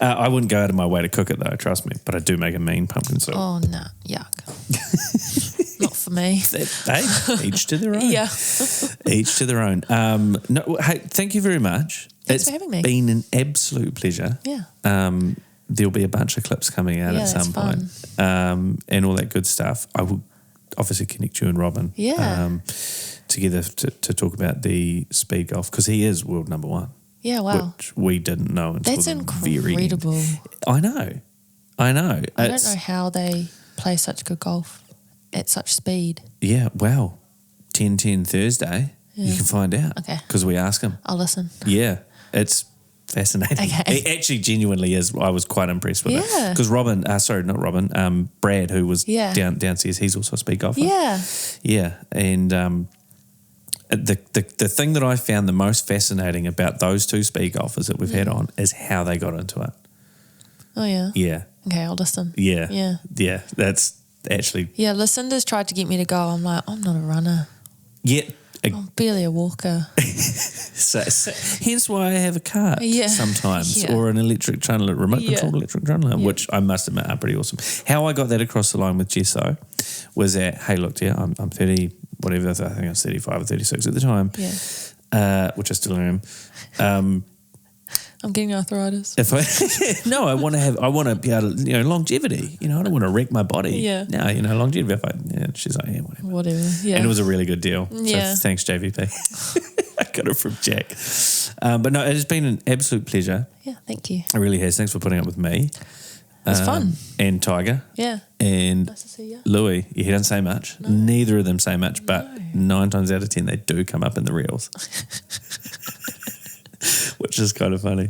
I wouldn't go out of my way to cook it though, trust me. But I do make a mean pumpkin soup. Oh, no. Yuck. Not for me. Hey, each to their own. Yeah. Each to their own. No, hey, thank you very much. Thanks for having me. It's been an absolute pleasure. Yeah. There'll be a bunch of clips coming out at some point. And all that good stuff. I will obviously connect you and Robin. Yeah. Together to talk about the speed golf because he is world number 1. Yeah, wow. Which we didn't know until That's the very end. incredible. I know. I don't know how they play such good golf at such speed. Yeah, well, 10-10 Thursday, you can find out. Okay. Because we ask him. I'll listen. Yeah, it's fascinating. Okay. It actually genuinely is. I was quite impressed with it. Yeah. Because Brad, who was downstairs, he's also a speed golfer. Yeah. Yeah, and the thing that I found the most fascinating about those two speed golfers that we've had on is how they got into it. Oh, yeah. Yeah. Okay, I'll listen. Yeah. Yeah. Yeah, that's actually... Yeah, Lucinda's tried to get me to go. I'm like, I'm not a runner. Yeah. I'm barely a walker. So, hence why I have a cart sometimes, or an electric trundler, remote controlled electric trundler, which I must admit are pretty awesome. How I got that across the line with Gesso was that, hey, look, I'm 30, whatever, I think I was 35 or 36 at the time, which I still am. I'm getting arthritis. I want to be able to, longevity. I don't want to wreck my body. Yeah. No, longevity. She's like, whatever. Whatever. Yeah. And it was a really good deal. Yeah. So thanks, JVP. I got it from Jack. But no, it has been an absolute pleasure. Yeah, thank you. It really has. Thanks for putting up with me. It was fun. And Tiger. Yeah. And nice to see you. Louis. Yeah, he doesn't say much. No. Neither of them say much, but 9 times out of 10 they do come up in the reels. Which is kind of funny.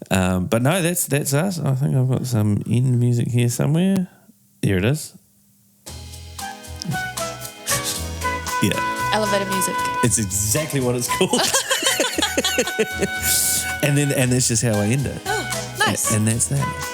But no, that's us. I think I've got some end music here somewhere. Here it is. Yeah. Elevator music. It's exactly what it's called. and that's just how I end it. Oh, nice. And that's that.